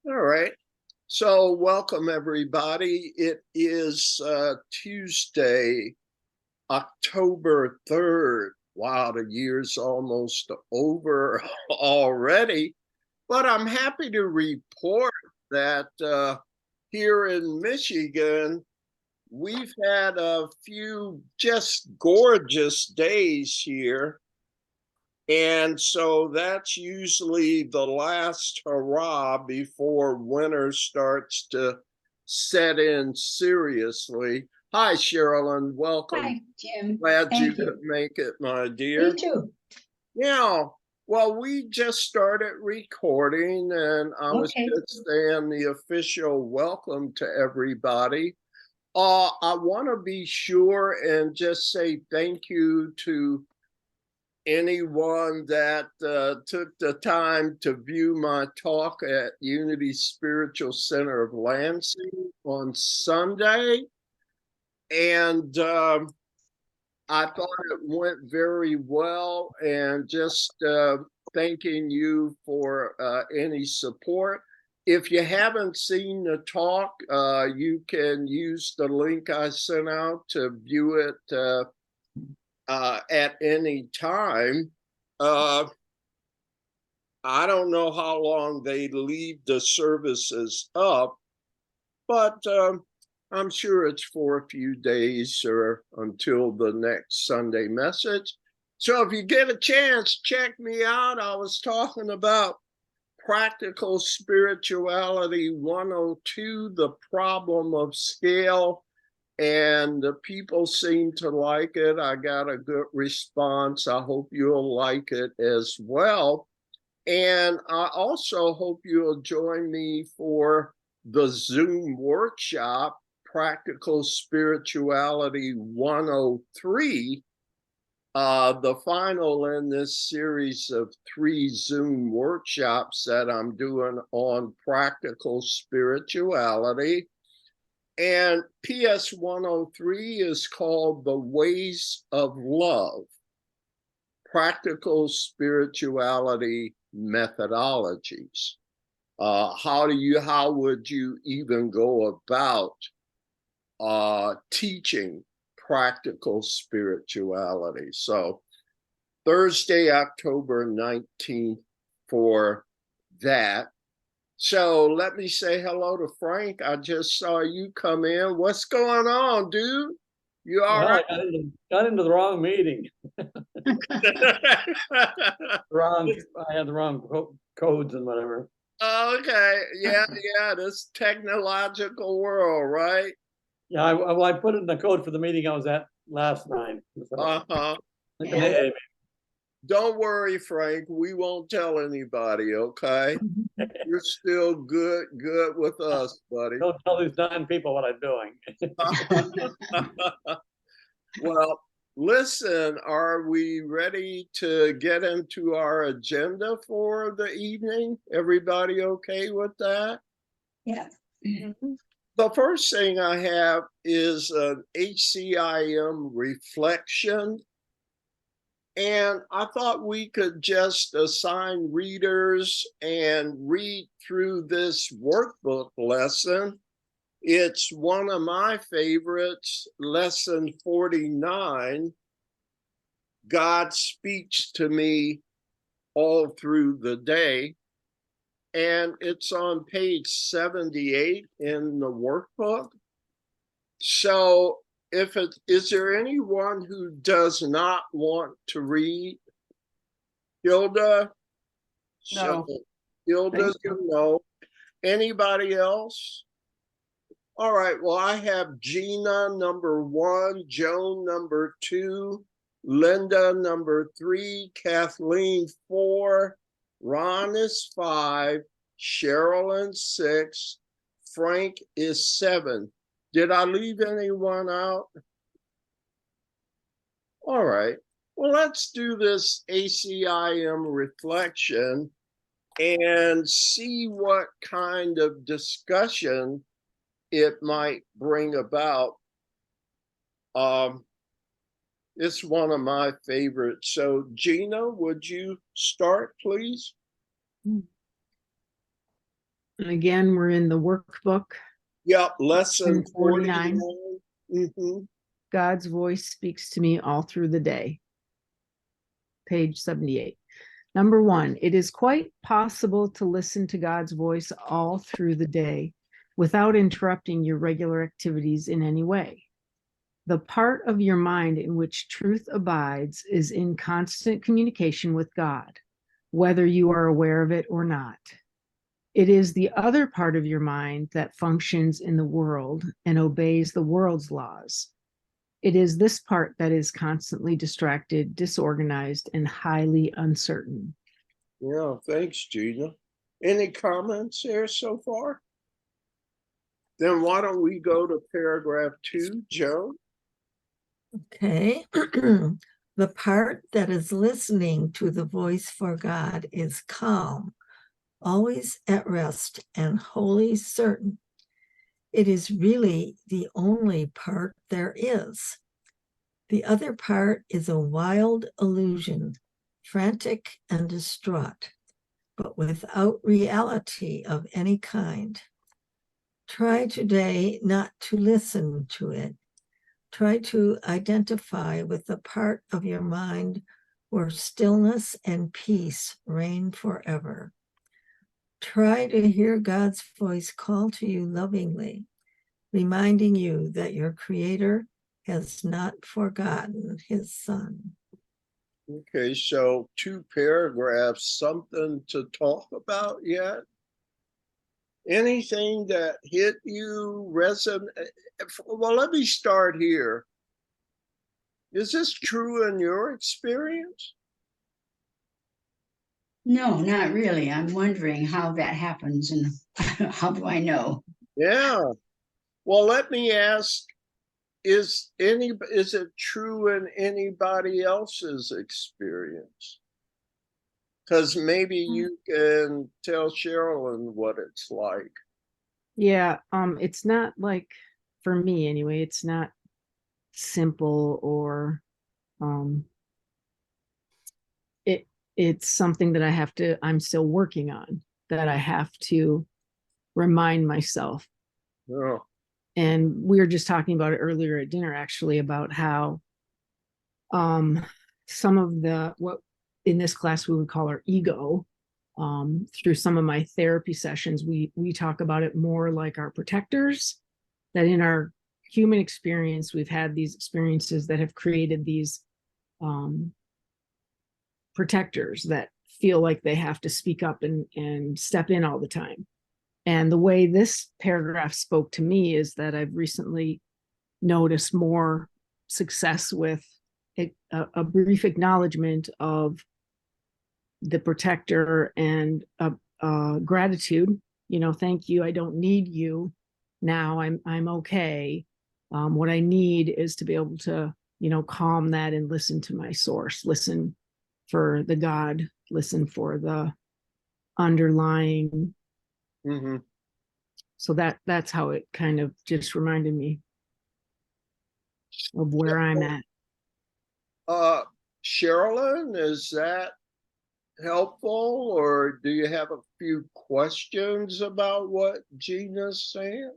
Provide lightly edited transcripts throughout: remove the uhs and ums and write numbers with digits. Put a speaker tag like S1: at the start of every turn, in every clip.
S1: All right. So, welcome everybody. It is Tuesday, October 3rd. Wow, the year's almost over already. But I'm happy to report that here in Michigan, we've had a few just gorgeous days here. And so that's usually the last hurrah before winter starts to set in seriously. Hi, Sherilyn. Welcome.
S2: Hi, Jim.
S1: Glad you
S2: Thank
S1: could
S2: you.
S1: make it, my dear.
S2: Me too.
S1: Yeah. Well, we just started recording, and I was
S2: Okay.
S1: just saying the official welcome to everybody. I want to be sure and just say thank you to anyone that took the time to view my talk at Unity Spiritual Center of Lansing on Sunday. And I thought it went very well, and just thanking you for any support. If you haven't seen the talk, you can use the link I sent out to view it at any time. I don't know how long they leave the services up, but I'm sure it's for a few days or until the next Sunday message. So if you get a chance, check me out. I was talking about Practical Spirituality 102, the problem of scale. And the people seem to like it. I got a good response. I hope you'll like it as well. And I also hope you'll join me for the Zoom workshop, Practical Spirituality 103, the final in this series of 3 Zoom workshops that I'm doing on practical spirituality. And PS 103 is called The Ways of Love, Practical Spirituality Methodologies. How would you even go about teaching practical spirituality? So Thursday, October 19th for that. So let me say hello to Frank. I just saw you come in. What's going on, dude? You all
S3: Well,
S1: right?
S3: I got into the wrong meeting. I had the wrong codes and whatever.
S1: Okay. Yeah. This technological world, right?
S3: Yeah, I put in the code for the meeting I was at last night.
S1: Uh-huh.
S3: Well,
S1: Don't worry, Frank. We won't tell anybody, okay? You're still good with us, buddy.
S3: Don't tell these 9 people what I'm doing.
S1: Well, listen, are we ready to get into our agenda for the evening? Everybody okay with that?
S2: Yes.
S1: The first thing I have is an ACIM reflection. And I thought we could just assign readers and read through this workbook lesson. It's one of my favorites, lesson 49. God speaks to me all through the day. And it's on page 78 in the workbook. So is there anyone who does not want to read? Hilda?
S3: No.
S1: So Hilda's a no. Anybody else? All right, well, I have Gina number 1, Joan number 2, Linda number 3, Kathleen 4, Ron is 5, Sherilyn 6, Frank is 7. Did I leave anyone out? All right. Well, let's do this ACIM reflection and see what kind of discussion it might bring about. It's one of my favorites. So, Gina, would you start, please?
S2: And again, we're in the workbook.
S1: Yep, lesson
S2: 49.
S1: 49.
S2: God's voice speaks to me all through the day. Page 78. Number 1, it is quite possible to listen to God's voice all through the day without interrupting your regular activities in any way. The part of your mind in which truth abides is in constant communication with God, whether you are aware of it or not. It is the other part of your mind that functions in the world and obeys the world's laws. It is this part that is constantly distracted, disorganized, and highly uncertain.
S1: Yeah, thanks, Gina. Any comments there so far? Then why don't we go to paragraph 2, Joe?
S4: Okay. The part that is listening to the voice for God is calm, always at rest, and wholly certain. It is really the only part there is. The other part is a wild illusion, frantic and distraught, but without reality of any kind. Try today not to listen to it. Try to identify with the part of your mind where stillness and peace reign forever. Try to hear God's voice call to you lovingly, reminding you that your Creator has not forgotten his Son.
S1: Okay, so 2 paragraphs, something to talk about yet? Anything that hit you, resonate? Well, let me start here. Is this true in your experience?
S5: No, not really. I'm wondering how that happens and how do I know?
S1: Yeah. Well, let me ask, is it true in anybody else's experience? Because maybe you can tell Sherilyn what it's like.
S2: Yeah, it's not like, for me anyway, it's not simple or it's something that I'm still working on, that I have to remind myself.
S1: Yeah.
S2: And we were just talking about it earlier at dinner, actually, about how some of what in this class we would call our ego, through some of my therapy sessions, we talk about it more like our protectors, that in our human experience, we've had these experiences that have created these protectors that feel like they have to speak up and step in all the time. And the way this paragraph spoke to me is that I've recently noticed more success with a brief acknowledgement of the protector and gratitude. Thank you. I don't need you now. I'm okay. What I need is to be able to, calm that and listen to my source, listen for the God, listen for the underlying.
S1: Mm-hmm.
S2: So that's how it kind of just reminded me of where I'm at.
S1: Sherilyn, is that helpful, or do you have a few questions about what Gina's saying?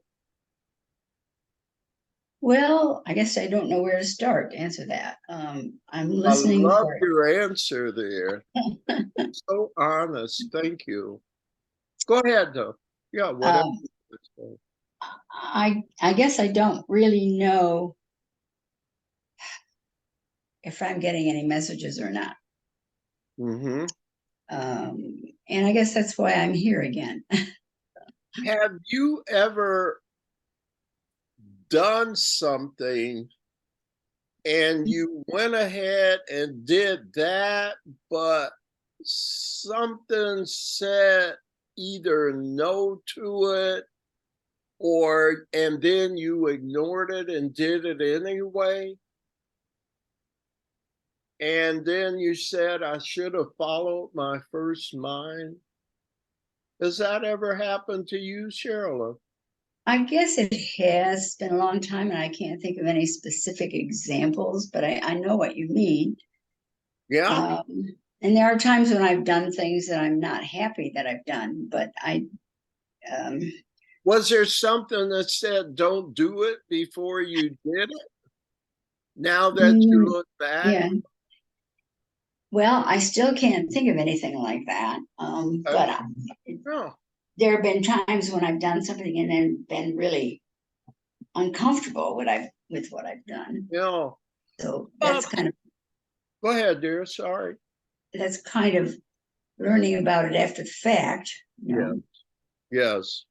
S5: Well, I guess I don't know where to start to answer that. I'm
S1: I
S5: listening
S1: love
S5: for
S1: your answer there. So honest. Thank you. Go ahead, though. Yeah, whatever.
S5: I guess I don't really know if I'm getting any messages or not.
S1: Mm-hmm.
S5: And I guess that's why I'm here again.
S1: Have you ever done something and you went ahead and did that, but something said either no to it, and then you ignored it and did it anyway? And then you said, I should have followed my first mind. Has that ever happened to you, Sherilyn?
S5: I guess it has been a long time, and I can't think of any specific examples, but I know what you mean.
S1: Yeah.
S5: And there are times when I've done things that I'm not happy that I've done, but I um,
S1: Was there something that said don't do it before you did it? Now that you look back?
S5: yeah. Well, I still can't think of anything like that. But
S1: No.
S5: there have been times when I've done something and then been really uncomfortable with what I've done.
S1: No.
S5: So that's kind of
S1: Go ahead, dear. Sorry.
S5: learning about it after the fact. You know?
S1: Yes.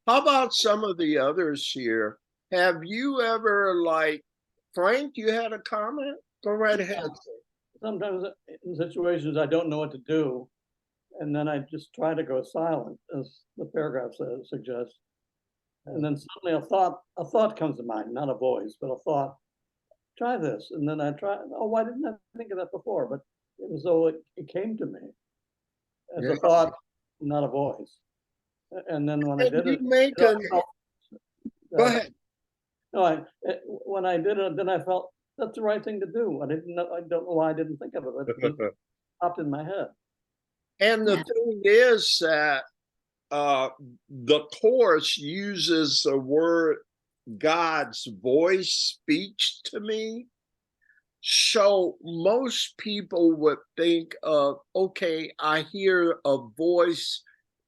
S1: How about some of the others here? Have you ever, like, Frank, you had a comment? Go right ahead.
S3: Sometimes in situations I don't know what to do, and then I just try to go silent, as the paragraph suggests. And then suddenly a thought comes to mind, not a voice, but a thought. Try this, and then I try. Oh, why didn't I think of that before? But it was though it came to me as a thought, not a voice. And then when I did it,
S1: Go ahead.
S3: No, when I did it, then I felt that's the right thing to do. I don't know why I didn't think of it. It just popped in my head.
S1: And the thing is that the course uses the word God's voice speaks to me. So most people would think of, okay, I hear a voice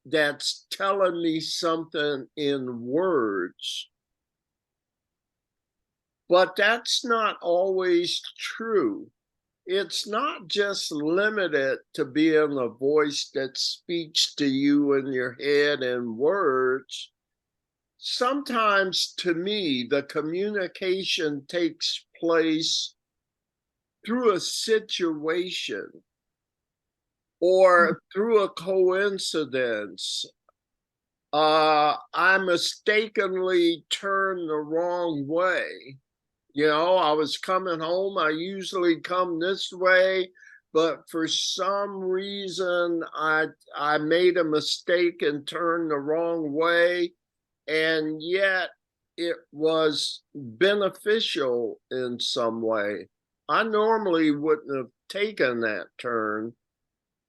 S1: that's telling me something in words. But that's not always true. It's not just limited to being a voice that speaks to you in your head in words. Sometimes, to me, the communication takes place through a situation or through a coincidence. I mistakenly turned the wrong way. I was coming home. I usually come this way, but for some reason, I made a mistake and turned the wrong way, and yet it was beneficial in some way. I normally wouldn't have taken that turn,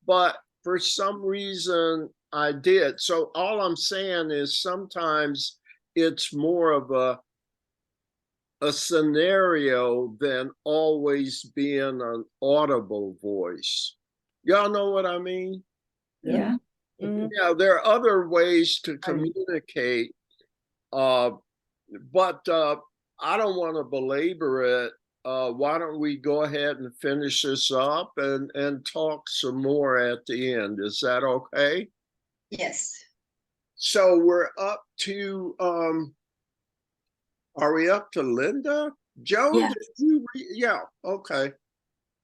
S1: but for some reason I did. So all I'm saying is sometimes it's more of a scenario than always being an audible voice. Y'all know what I mean?
S5: Yeah.
S1: Yeah, there are other ways to communicate, but I don't want to belabor it. Why don't we go ahead and finish this up and talk some more at the end? Is that okay?
S5: Yes.
S1: So we're up to are we up to Linda? Joe,
S6: Yes.
S1: did you yeah, okay.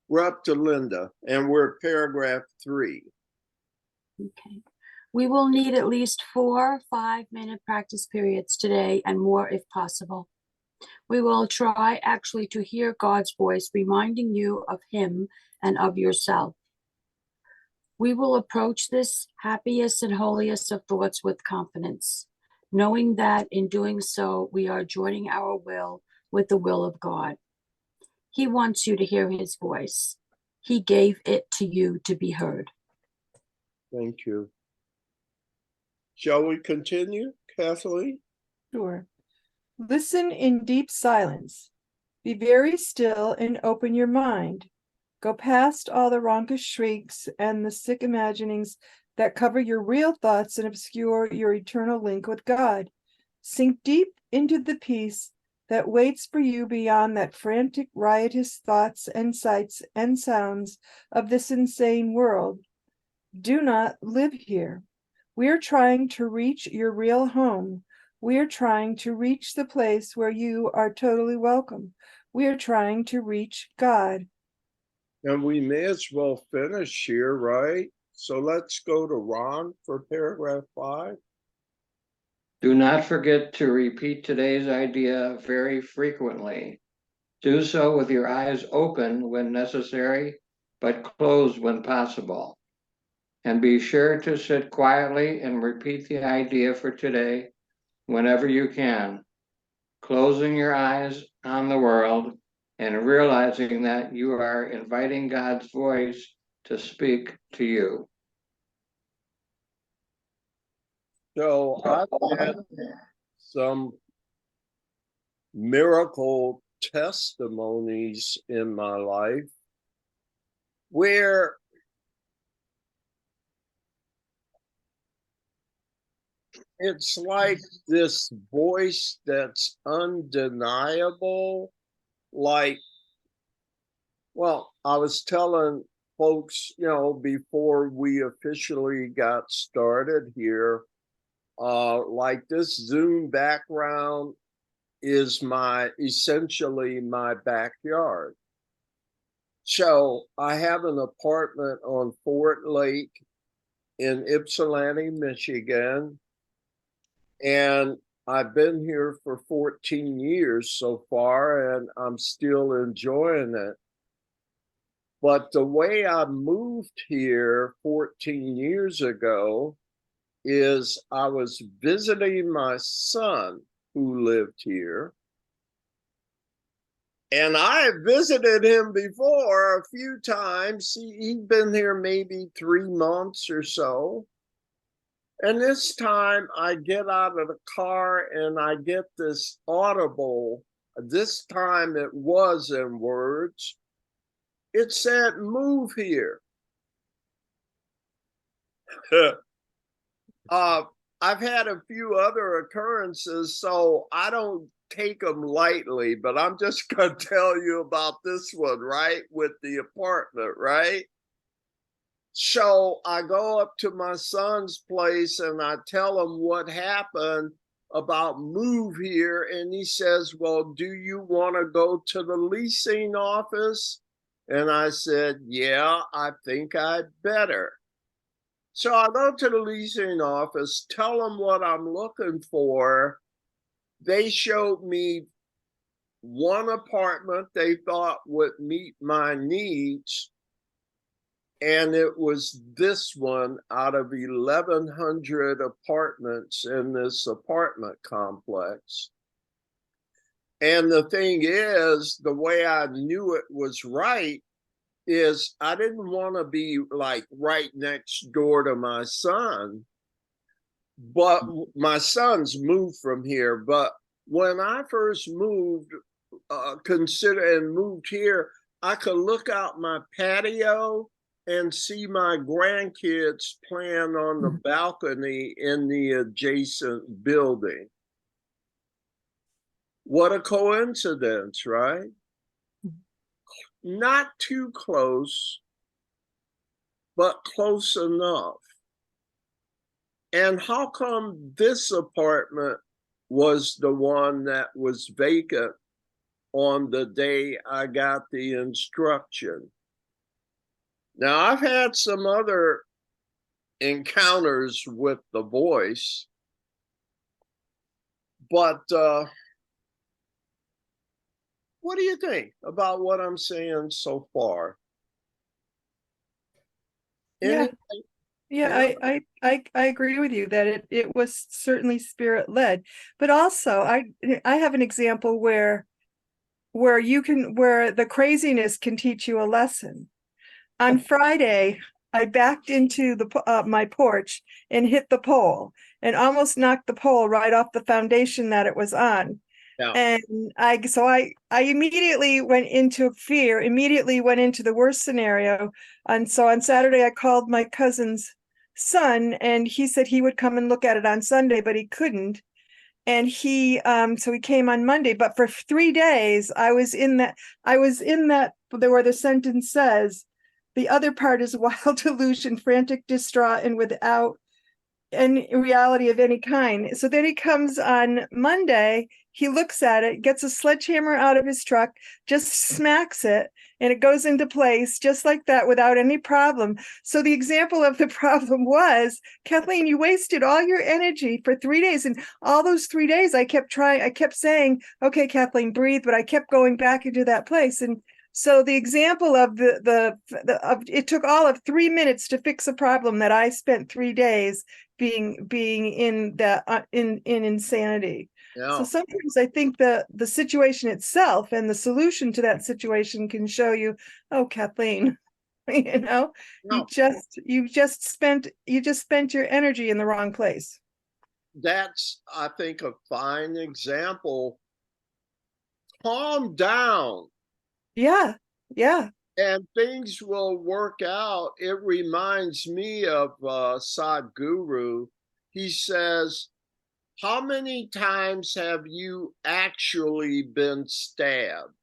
S1: We're up to Linda and we're paragraph 3.
S6: Okay. We will need at least 4 5-minute practice periods today and more if possible. We will try actually to hear God's voice reminding you of Him and of yourself. We will approach this happiest and holiest of thoughts with confidence, knowing that in doing so, we are joining our will with the will of God. He wants you to hear His voice. He gave it to you to be heard.
S1: Thank you. Shall we continue, Kathleen?
S7: Sure. Listen in deep silence. Be very still and open your mind. Go past all the raucous shrieks and the sick imaginings that cover your real thoughts and obscure your eternal link with God. Sink deep into the peace that waits for you beyond that frantic, riotous thoughts and sights and sounds of this insane world. Do not live here. We are trying to reach your real home. We are trying to reach the place where you are totally welcome. We are trying to reach God.
S1: And we may as well finish here, right? So let's go to Ron for paragraph 5.
S8: Do not forget to repeat today's idea very frequently. Do so with your eyes open when necessary, but closed when possible. And be sure to sit quietly and repeat the idea for today whenever you can, closing your eyes on the world and realizing that you are inviting God's voice to speak to you.
S1: So I've had some miracle testimonies in my life where it's like this voice that's undeniable. Like, well, I was telling folks, before we officially got started here, like this Zoom background is essentially my backyard. So I have an apartment on Fort Lake in Ypsilanti, Michigan, and I've been here for 14 years so far, and I'm still enjoying it. But the way I moved here 14 years ago is I was visiting my son who lived here. And I visited him before a few times. He'd been here maybe 3 months or so. And this time I get out of the car and I get this audible. This time it was in words. It said, "Move here." I've had a few other occurrences, so I don't take them lightly, but I'm just going to tell you about this one, right? With the apartment, right? So I go up to my son's place and I tell him what happened about move here. And he says, "Well, do you want to go to the leasing office?" And I said, "Yeah, I think I'd better." So I go to the leasing office, tell them what I'm looking for. They showed me one apartment they thought would meet my needs. And it was this one out of 1,100 apartments in this apartment complex. And the thing is, the way I knew it was right is I didn't want to be like right next door to my son, but my son's moved from here. But when I first moved, moved here, I could look out my patio and see my grandkids playing on the balcony in the adjacent building. What a coincidence, right? Not too close, but close enough. And how come this apartment was the one that was vacant on the day I got the instruction? Now, I've had some other encounters with the voice, but what do you think about what I'm saying so far?
S7: Yeah. Yeah, I agree with you that it was certainly spirit led, but also I have an example where the craziness can teach you a lesson. On Friday, I backed into my porch and hit the pole and almost knocked the pole right off the foundation that it was on.
S1: Yeah.
S7: And I immediately went into fear, immediately went into the worst scenario. And so on Saturday, I called my cousin's son and he said he would come and look at it on Sunday, but he couldn't. And so he came on Monday, but for 3 days, I was in that where the sentence says, the other part is wild delusion, frantic, distraught, and without any reality of any kind. So then he comes on Monday, he looks at it, gets a sledgehammer out of his truck, just smacks it, and it goes into place just like that without any problem. So the example of the problem was, Kathleen, you wasted all your energy for 3 days. And all those 3 days I kept saying, okay, Kathleen, breathe, but I kept going back into that place. And so the example of it took all of 3 minutes to fix a problem that I spent 3 days being in that in insanity.
S1: Yeah.
S7: So sometimes I think the situation itself and the solution to that situation can show you, oh, Kathleen,
S1: No.
S7: you just spent your energy in the wrong place.
S1: that's, I think, a fine example. Calm down
S7: Yeah. Yeah.
S1: and things will work out. It reminds me of Sadhguru. He says, how many times have you actually been stabbed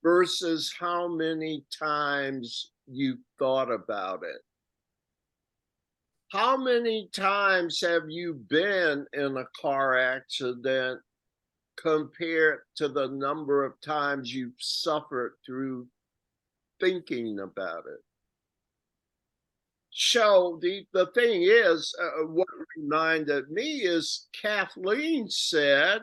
S1: versus how many times you thought about it? How many times have you been in a car accident compared to the number of times you've suffered through thinking about it? So the thing is, what reminded me is Kathleen said,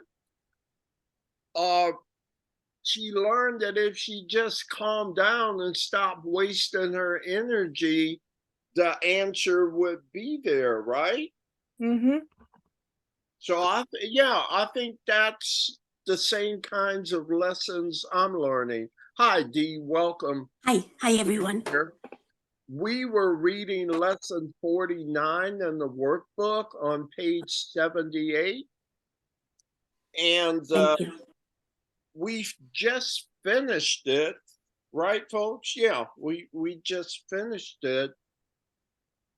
S1: she learned that if she just calmed down and stopped wasting her energy, the answer would be there, right?
S7: Mm-hmm.
S1: So I think that's the same kinds of lessons I'm learning. Hi, Dee, welcome.
S9: Hi, everyone.
S1: Here. We were reading lesson 49 in the workbook on page 78. And
S9: Thank you.
S1: we've just finished it, right, folks? Yeah, we just finished it.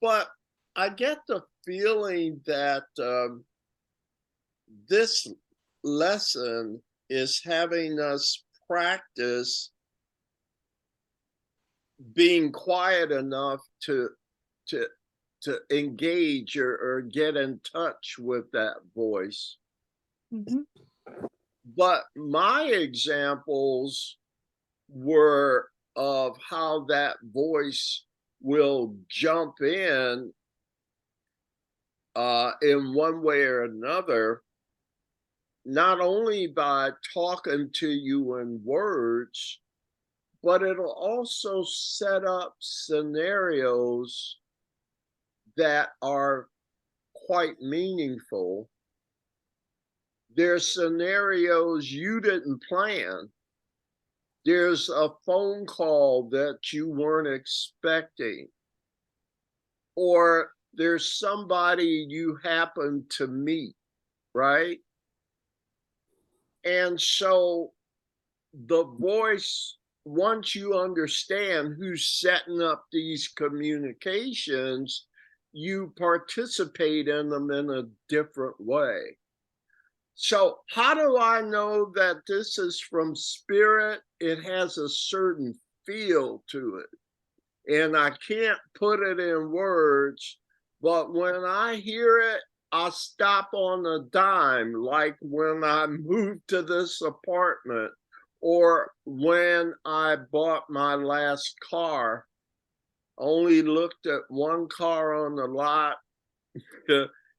S1: But I get the feeling that this lesson is having us practice being quiet enough to engage or get in touch with that voice.
S7: Mm-hmm.
S1: But my examples were of how that voice will jump in one way or another, not only by talking to you in words, but it'll also set up scenarios that are quite meaningful. There's scenarios you didn't plan. There's a phone call that you weren't expecting, or there's somebody you happen to meet, right? And so the voice, once you understand who's setting up these communications, you participate in them in a different way. So how do I know that this is from spirit? It has a certain feel to it, and I can't put it in words, but when I hear it, I stop on a dime, like when I moved to this apartment or when I bought my last car. Only looked at one car on the lot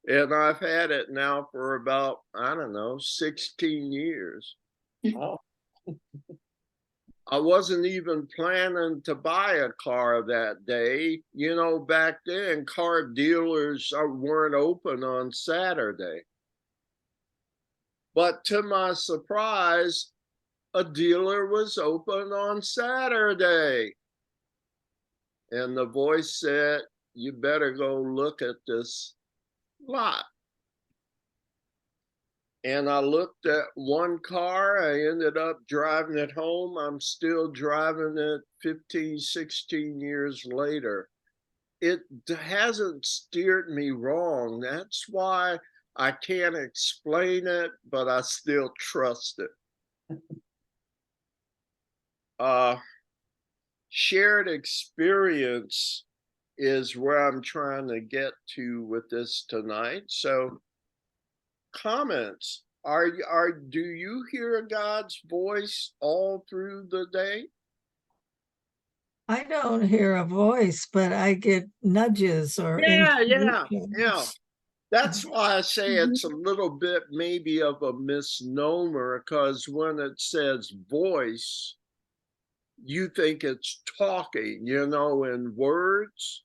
S1: and I've had it now for about, I don't know, 16 years.
S3: Wow.
S1: I wasn't even planning to buy a car that day. You know, back then, car dealers weren't open on Saturday. But to my surprise, a dealer was open on Saturday. And the voice said, you better go look at this lot. And I looked at one car. I ended up driving it home. I'm still driving it 15, 16 years later. It hasn't steered me wrong. That's why I can't explain it, but I still trust it. Shared experience is where I'm trying to get to with this tonight. So comments. Do you hear God's voice all through the day?
S4: I don't hear a voice, but I get nudges or
S1: Yeah.
S4: intuitions.
S1: That's why I say it's a little bit maybe of a misnomer, because when it says voice, you think it's talking, in words.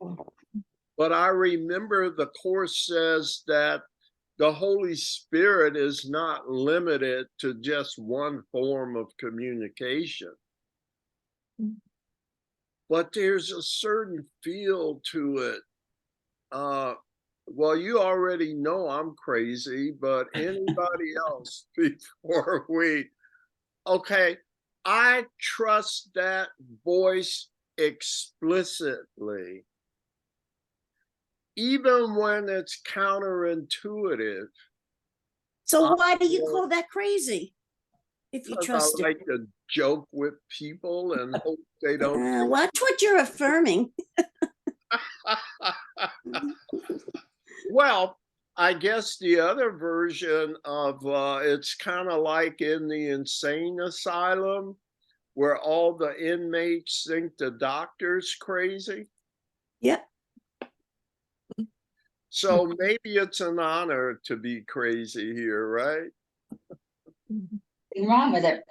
S1: But I remember the Course says that the Holy Spirit is not limited to just one form of communication. But there's a certain feel to it. Well, you already know I'm crazy, but anybody else before we, okay, I trust that voice explicitly, even when it's counterintuitive.
S9: So
S1: I
S9: why do you
S1: will-
S9: call that crazy? If you
S1: Because
S9: trust
S1: I
S9: it.
S1: like to joke with people and hope they don't.
S9: Watch what you're affirming.
S1: Well, I guess the other version of it's kind of like in the insane asylum where all the inmates think the doctor's crazy.
S9: Yep.
S1: So maybe it's an honor to be crazy here, right?
S5: Nothing wrong with it.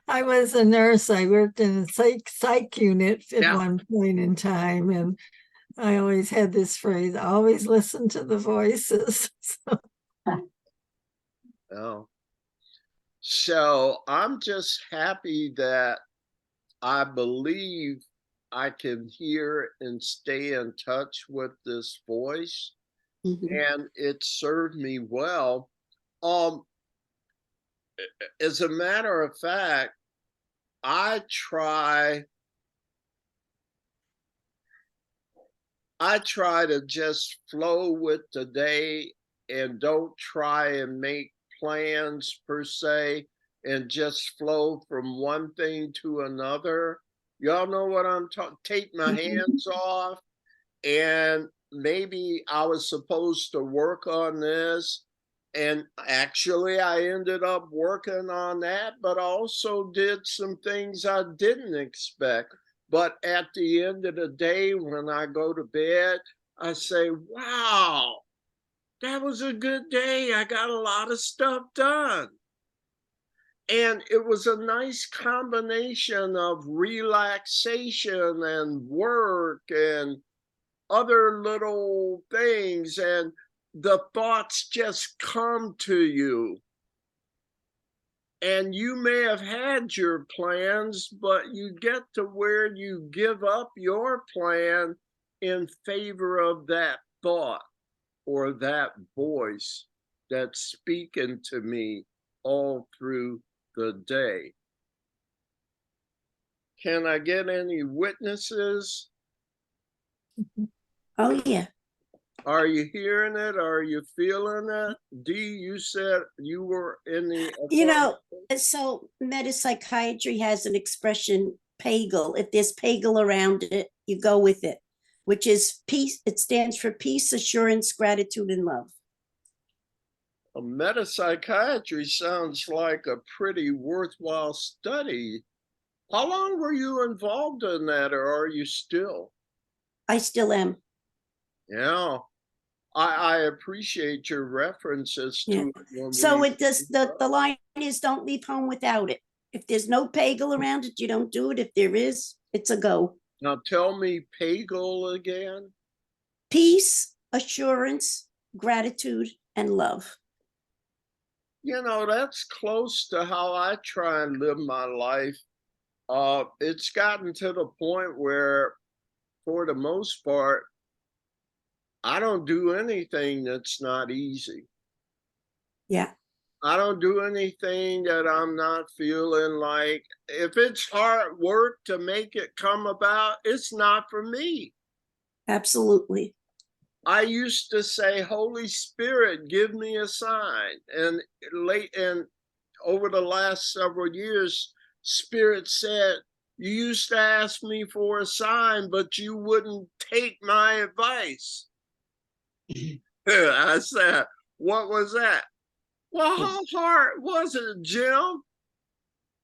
S4: I was a nurse. I worked in a psych unit at
S1: Yeah.
S4: one point in time, and I always had this phrase, always listen to the voices.
S1: Oh. So I'm just happy that I believe I can hear and stay in touch with this voice, and it served me well. As a matter of fact, I try to just flow with the day and don't try and make plans per se and just flow from one thing to another. Y'all know what I'm talking. Take my hands off, and maybe I was supposed to work on this, and actually I ended up working on that, but also did some things I didn't expect. But at the end of the day, when I go to bed, I say, wow, that was a good day. I got a lot of stuff done. And it was a nice combination of relaxation and work and other little things, and the thoughts just come to you. And you may have had your plans, but you get to where you give up your plan in favor of that thought or that voice that's speaking to me all through the day. Can I get any witnesses?
S9: Oh, yeah.
S1: Are you hearing it? Are you feeling it? Dee, you said you were in the.
S9: You know, so metapsychiatry has an expression, pagal. If there's pagal around it, you go with it, which is peace. It stands for peace, assurance, gratitude, and love.
S1: Metapsychiatry sounds like a pretty worthwhile study. How long were you involved in that, or are you still?
S9: I still am.
S1: Yeah, I appreciate your references
S9: Yeah.
S1: to it. When
S9: So
S1: we,
S9: it does, the line is don't leave home without it. If there's no pagal around it, you don't do it. If there is, it's a go.
S1: now tell me pagal again.
S9: Peace, assurance, gratitude, and love.
S1: You know, that's close to how I try and live my life. It's gotten to the point where, for the most part, I don't do anything that's not easy.
S9: Yeah.
S1: I don't do anything that I'm not feeling like, if it's hard work to make it come about, it's not for me.
S9: Absolutely.
S1: I used to say, Holy Spirit, give me a sign. And over the last several years, Spirit said, you used to ask me for a sign, but you wouldn't take my advice. I said, what was that? Well, how hard was it, Jim?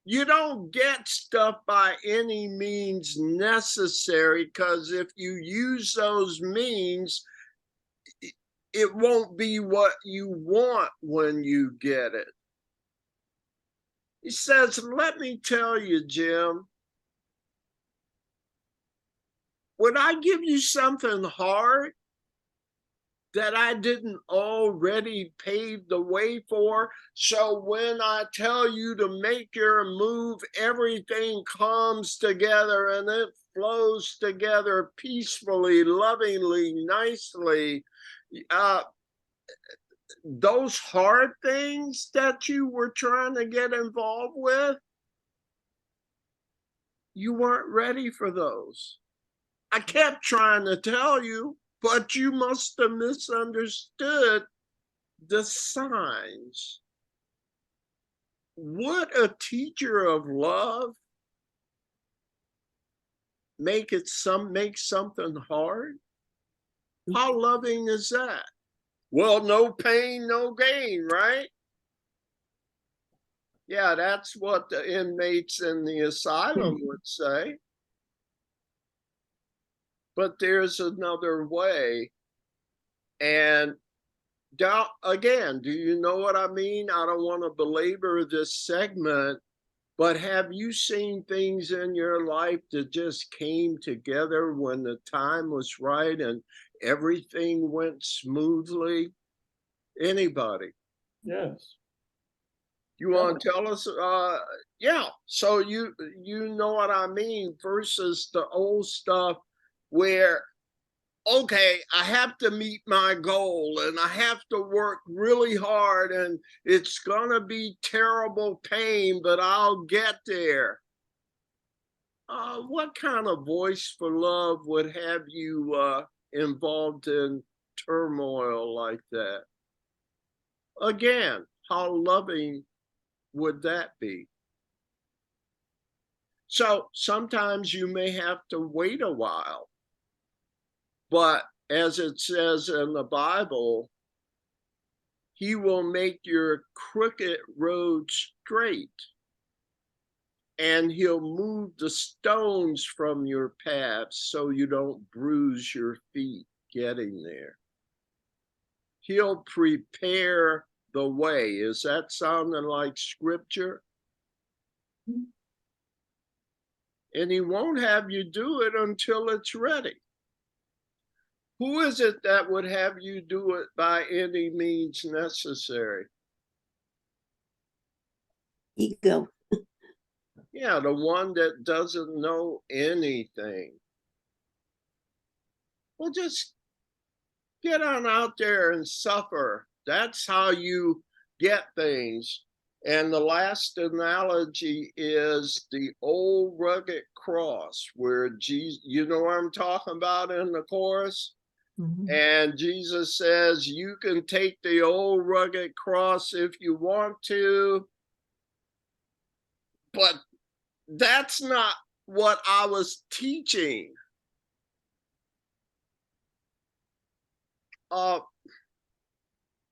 S1: You don't get stuff by any means necessary, because if you use those means, it won't be what you want when you get it. He says, let me tell you, Jim, when I give you something hard, that I didn't already pave the way for. So when I tell you to make your move, everything comes together and it flows together peacefully, lovingly, nicely. Those hard things that you were trying to get involved with, you weren't ready for those. I kept trying to tell you, but you must have misunderstood the signs. Would a teacher of love make something hard? How loving is that? Well, no pain, no gain, right? Yeah, that's what the inmates in the asylum would say. But there's another way. And again, do you know what I mean? I don't want to belabor this segment, but have you seen things in your life that just came together when the time was right and everything went smoothly? Anybody?
S3: Yes.
S1: You want to tell us? Yeah. So you know what I mean versus the old stuff where, okay, I have to meet my goal and I have to work really hard and it's gonna be terrible pain, but I'll get there. What kind of voice for love would have you involved in turmoil like that? Again, how loving would that be? So sometimes you may have to wait a while, but as it says in the Bible, he will make your crooked road straight and he'll move the stones from your paths so you don't bruise your feet getting there. He'll prepare the way. Is that sounding like scripture? And he won't have you do it until it's ready. Who is it that would have you do it by any means necessary?
S9: Ego.
S1: Yeah, the one that doesn't know anything. Well, just get on out there and suffer. That's how you get things. And the last analogy is the old rugged cross where Jesus, you know what I'm talking about in the chorus?
S4: Mhm.
S1: And Jesus says, you can take the old rugged cross if you want to, but that's not what I was teaching.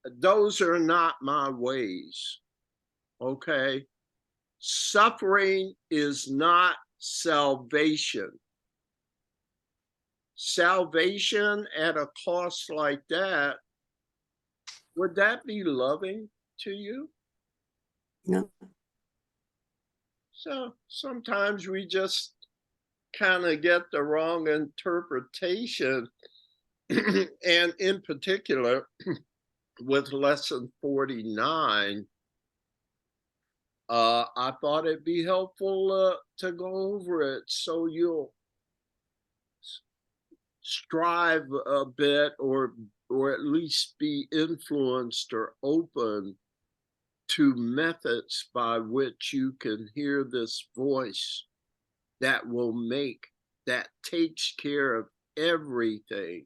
S1: Those are not my ways. Okay. Suffering is not salvation. Salvation at a cost like that, would that be loving to you?
S9: No.
S1: So sometimes we just kind of get the wrong interpretation. And in particular, with lesson 49, I thought it'd be helpful to go over it so you'll strive a bit or at least be influenced or open to methods by which you can hear this voice that takes care of everything.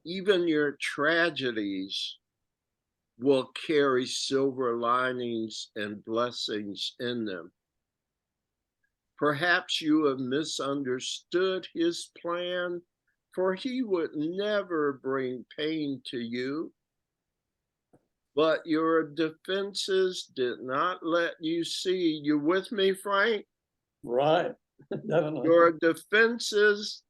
S1: Even your tragedies will carry silver linings and blessings in them. Perhaps you have misunderstood his plan, for he would never bring pain to you. But your defenses did not let you see. You with me, Frank?
S3: Right. Definitely.
S1: Your defenses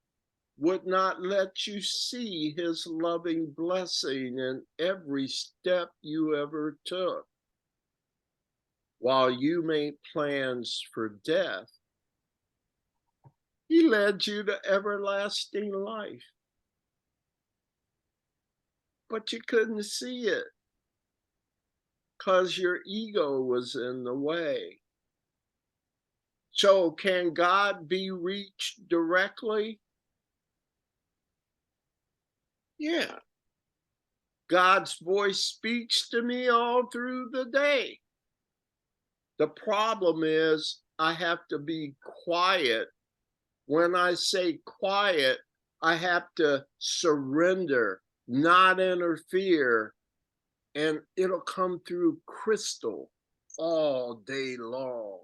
S1: would not let you see his loving blessing in every step you ever took. While you made plans for death, he led you to everlasting life. but you couldn't see it because your ego was in the way. So can God be reached directly? Yeah. God's voice speaks to me all through the day. The problem is I have to be quiet. When I say quiet, I have to surrender, not interfere, and it'll come through crystal all day long.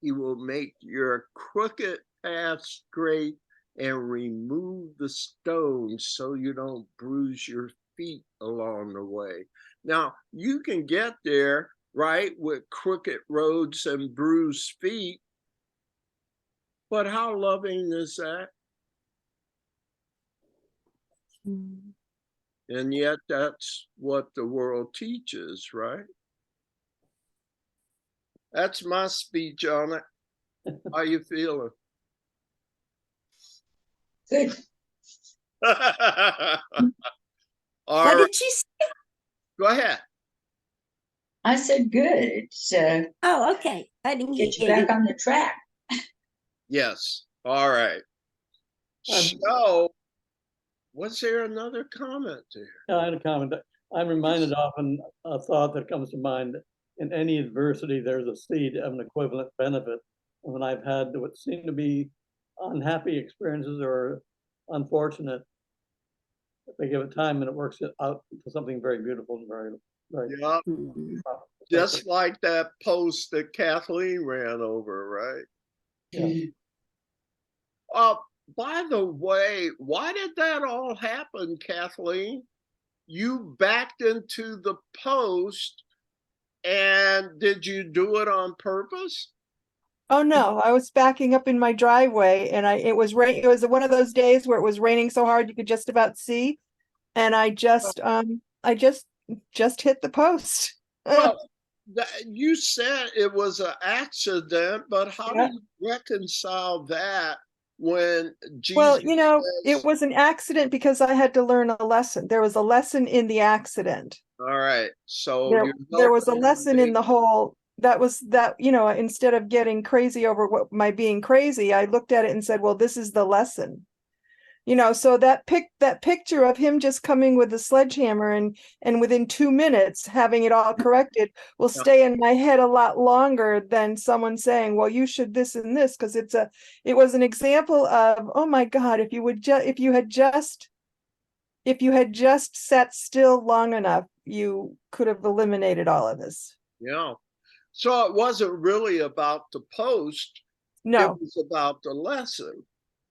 S1: He will make your crooked path straight and remove the stones so you don't bruise your feet along the way. Now, you can get there, right, with crooked roads and bruised feet, but how loving is that? And yet that's what the world teaches, right? That's my speech on it. How you feeling?
S5: Good.
S1: All
S9: What
S1: right,
S9: did she say?
S1: go ahead.
S5: I said, good. It's
S9: Oh, okay. I didn't
S5: get you
S9: hear
S5: back
S9: you.
S5: on the track.
S1: Yes. All right. So, was there another comment there?
S3: Yeah, I had a comment. I'm reminded often a thought that comes to mind. In any adversity, there's a seed of an equivalent benefit. And when I've had what seem to be unhappy experiences or unfortunate, if they give it time and it works it out to something very beautiful and very
S1: Yeah,
S9: Mhm.
S1: just like that post that Kathleen ran over, right?
S3: Yeah.
S1: Uh, by the way, why did that all happen, Kathleen? You backed into the post, and did you do it on purpose?
S7: Oh no, I was backing up in my driveway and it was one of those days where it was raining so hard you could just about see. And I just hit the post.
S1: Well, you said it was an accident, but how
S7: Yeah.
S1: do you reconcile that when
S7: Well,
S1: Jesus
S7: it
S1: says,
S7: was an accident because I had to learn a lesson. There was a lesson in the accident.
S1: all right, so
S7: There,
S1: you're
S7: there was a
S1: helping
S7: lesson in
S1: me.
S7: the whole, instead of getting crazy over what my being crazy, I looked at it and said, well, this is the lesson. So that picture of him just coming with a sledgehammer and within 2 minutes having it all corrected will
S1: Yeah.
S7: stay in my head a lot longer than someone saying, well, you should this and this, because it was an example of, oh my God, if you had just sat still long enough, you could have eliminated all of this.
S1: Yeah. So it wasn't really about the post, it
S7: No.
S1: was about the lesson.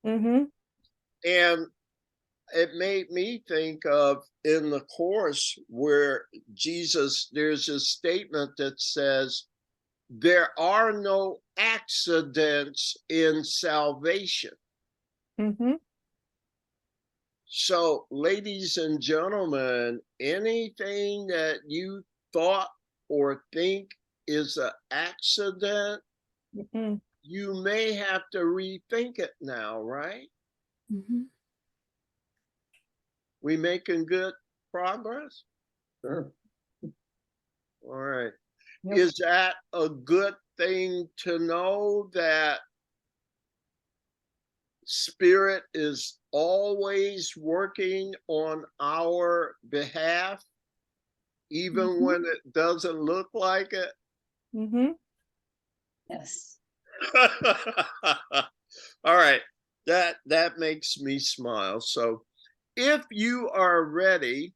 S7: Mm-hmm.
S1: And it made me think of in the course where there's a statement that says, there are no accidents in salvation.
S7: Mm-hmm.
S1: So, ladies and gentlemen, anything that you thought or think is an accident,
S7: Mm-hmm.
S1: you may have to rethink it now, right?
S9: Mhm.
S1: We making good progress?
S3: Sure.
S1: All right.
S3: Yep.
S1: Is that a good thing to know, that Spirit is always working on our behalf, even
S7: Mm-hmm.
S1: when it doesn't look like it?
S7: Mm-hmm.
S5: Yes.
S1: All right. That makes me smile. So if you are ready,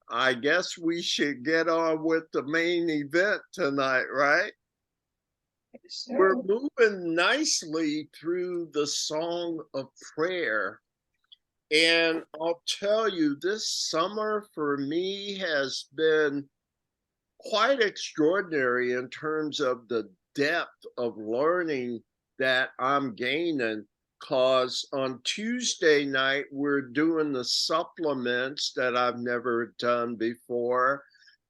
S1: I guess we should get on with the main event tonight, right? We're moving nicely through the song of prayer. And I'll tell you, this summer for me has been quite extraordinary in terms of the depth of learning that I'm gaining. Cause on Tuesday night, we're doing the supplements that I've never done before.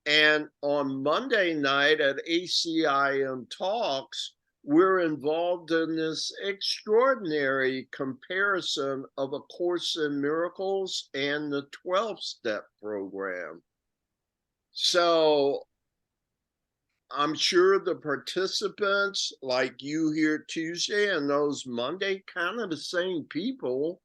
S1: And on Monday night at ACIM Talks, we're involved in this extraordinary comparison of A Course in Miracles and the 12-step program. So I'm sure the participants, like you here Tuesday and those Monday, kind of the same people.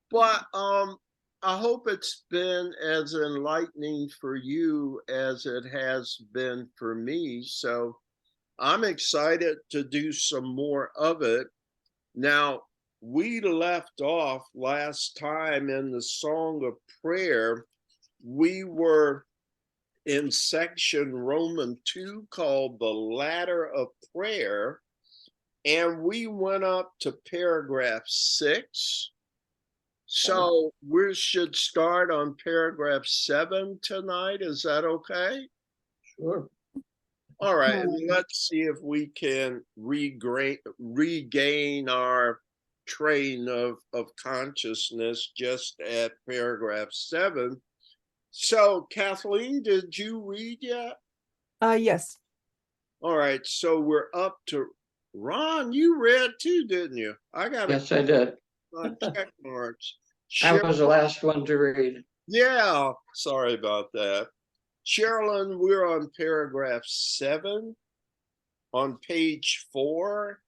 S1: But I hope it's been as enlightening for you as it has been for me. So I'm excited to do some more of it. Now, we left off last time in the Song of Prayer. We were in section Roman 2 called the Ladder of Prayer, and we went up to paragraph 6. So we should start on paragraph 7 tonight. Is that okay?
S3: Sure.
S1: All right, and let's see if we can regain our train of consciousness just at paragraph 7. So, Kathleen, did you read yet?
S7: Yes.
S1: All right, so we're up to Ron. You read too, didn't you? I got
S8: Yes, I did.
S1: check marks.
S8: I was the last one to read.
S1: Yeah, sorry about that. Sherilyn, we're on paragraph 7 on page 4,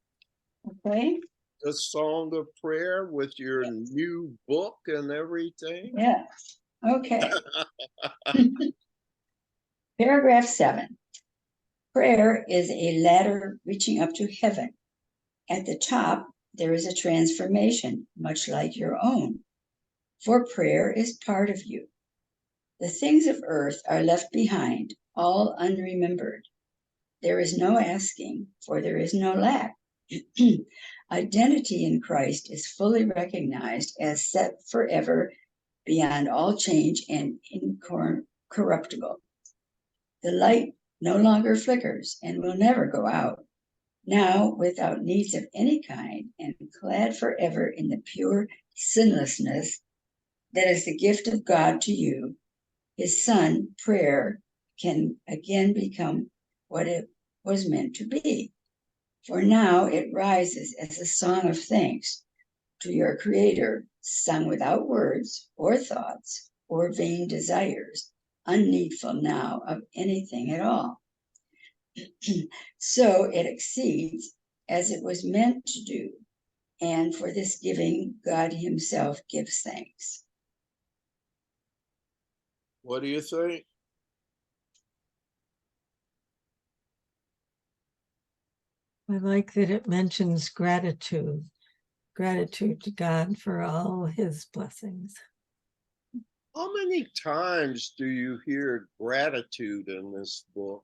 S5: Okay,
S1: the Song of Prayer with your new book and everything.
S5: yeah, okay. Paragraph 7. Prayer is a ladder reaching up to heaven. At the top, there is a transformation, much like your own, for prayer is part of you. The things of earth are left behind, all unremembered. There is no asking, for there is no lack. Identity in Christ is fully recognized as set forever beyond all change and incorruptible. The light no longer flickers and will never go out. Now, without needs of any kind and clad forever in the pure sinlessness that is the gift of God to you, his son, prayer, can again become what it was meant to be. For now it rises as a song of thanks to your Creator, sung without words or thoughts or vain desires, unneedful now of anything at all. So it exceeds as it was meant to do, and for this giving, God himself gives thanks.
S1: What do you think?
S4: I like that it mentions gratitude to God for all his blessings.
S1: How many times do you hear gratitude in this book?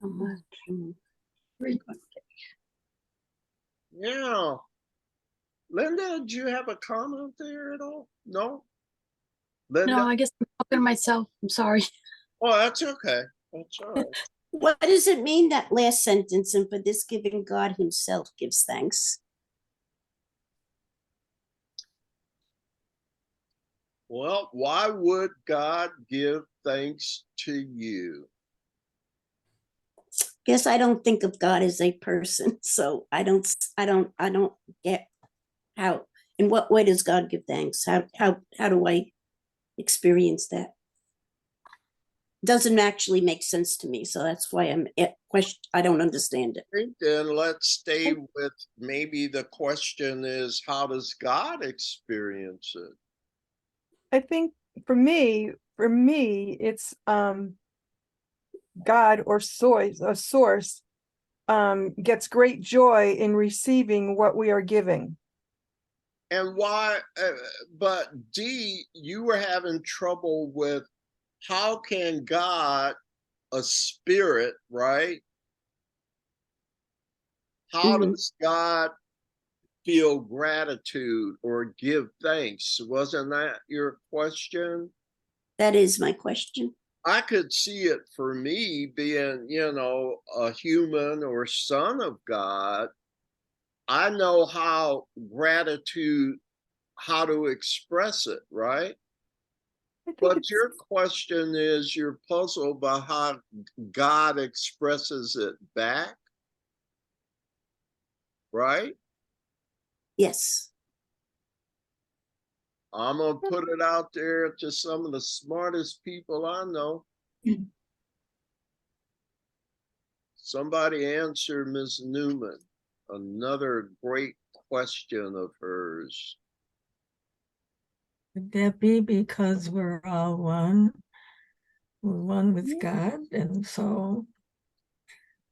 S6: So much.
S5: Frequently.
S1: Yeah. Linda, do you have a comment there at all? No? Linda?
S6: No, I guess I'm talking to myself. I'm sorry.
S1: Oh, that's okay. That's all right.
S9: What does it mean, that last sentence? And for this giving, God himself gives thanks.
S1: Well, why would God give thanks to you?
S9: Guess I don't think of God as a person, so I don't get how, in what way does God give thanks? How do I experience that? Doesn't actually make sense to me, so that's why I'm at question. I don't understand it.
S1: Then let's stay with maybe the question is, how does God experience it?
S7: I think for me, it's God or source gets great joy in receiving what we are giving.
S1: And why, but D, you were having trouble with how can God, a spirit, right? How does God feel gratitude or give thanks? Wasn't that your question?
S9: That is my question.
S1: I could see it for me being, a human or son of God. I know how gratitude, how to express it, right? But your question is you're puzzled by how God expresses it back. right?
S9: Yes.
S1: I'm gonna put it out there to some of the smartest people I know. Somebody answer Ms. Newman. Another great question of hers.
S4: Would that be because we're all one? We're one with God, and so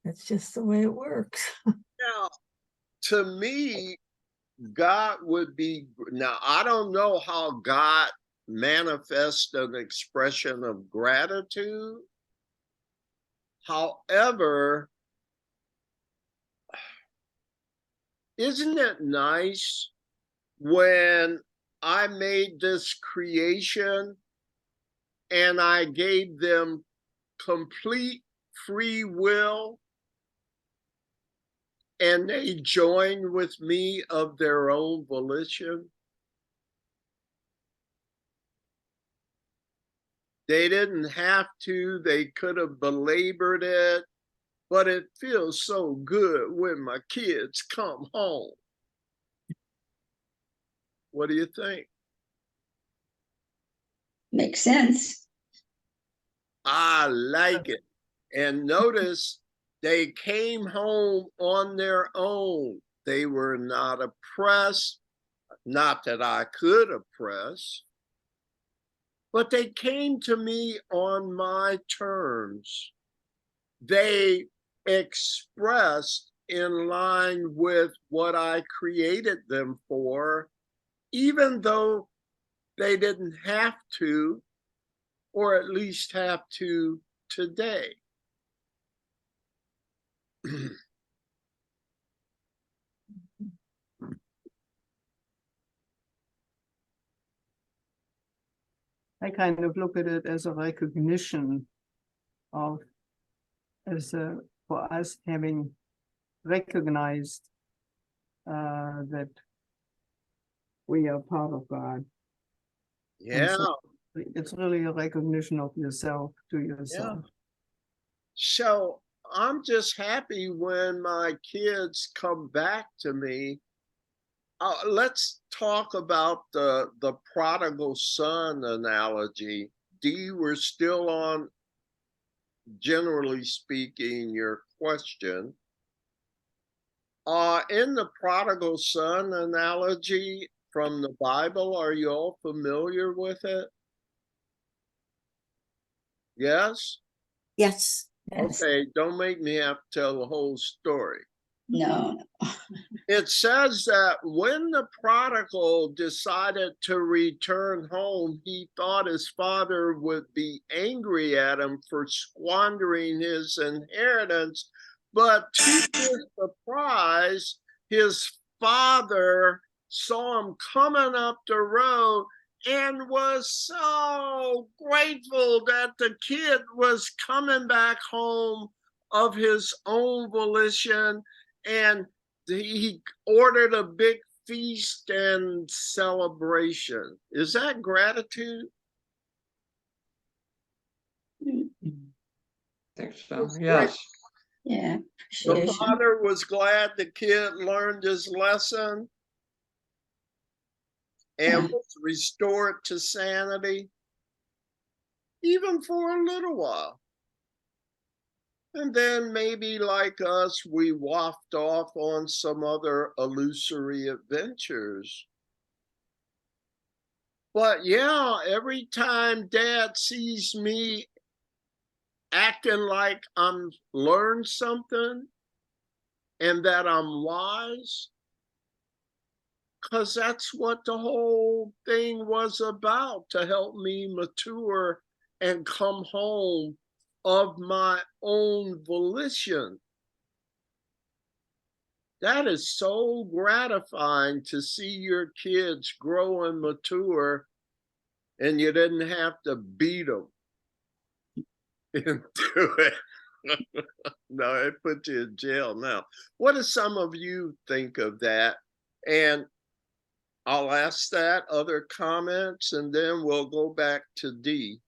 S4: that's just the way it works.
S1: Now, to me, God would be, now I don't know how God manifests an expression of gratitude. However, isn't it nice when I made this creation and I gave them complete free will and they joined with me of their own volition? They didn't have to, they could have belabored it, but it feels so good when my kids come home. What do you think?
S5: Makes sense.
S1: I like it. And notice they came home on their own. They were not oppressed, not that I could oppress, but they came to me on my terms. They expressed in line with what I created them for, even though they didn't have to, or at least have to today.
S10: I kind of look at it as a recognition of, for us having recognized that we are part of God.
S1: Yeah.
S10: So it's really a recognition of yourself to yourself.
S1: Yeah. So I'm just happy when my kids come back to me. Let's talk about the prodigal son analogy. Dee, we're still on, generally speaking, your question. In the prodigal son analogy from the Bible, are you all familiar with it? Yes?
S9: Yes.
S5: Yes.
S1: Okay, don't make me have to tell the whole story.
S5: No.
S1: It says that when the prodigal decided to return home, he thought his father would be angry at him for squandering his inheritance. But to his surprise, his father saw him coming up the road and was so grateful that the kid was coming back home of his own volition, and he ordered a big feast and celebration. Is that gratitude?
S8: I think so. Yes.
S5: Yeah.
S1: The
S5: Appreciation.
S1: father was glad the kid learned his lesson and was restored to sanity, even for a little while. And then maybe like us, we waft off on some other illusory adventures. But yeah, every time Dad sees me acting like I'm learned something and that I'm wise, because that's what the whole thing was about, to help me mature and come home of my own volition. That is so gratifying to see your kids grow and mature, and you didn't have to beat them into it. No, it put you in jail now. What do some of you think of that? And I'll ask that, other comments, and then we'll go back to Dee.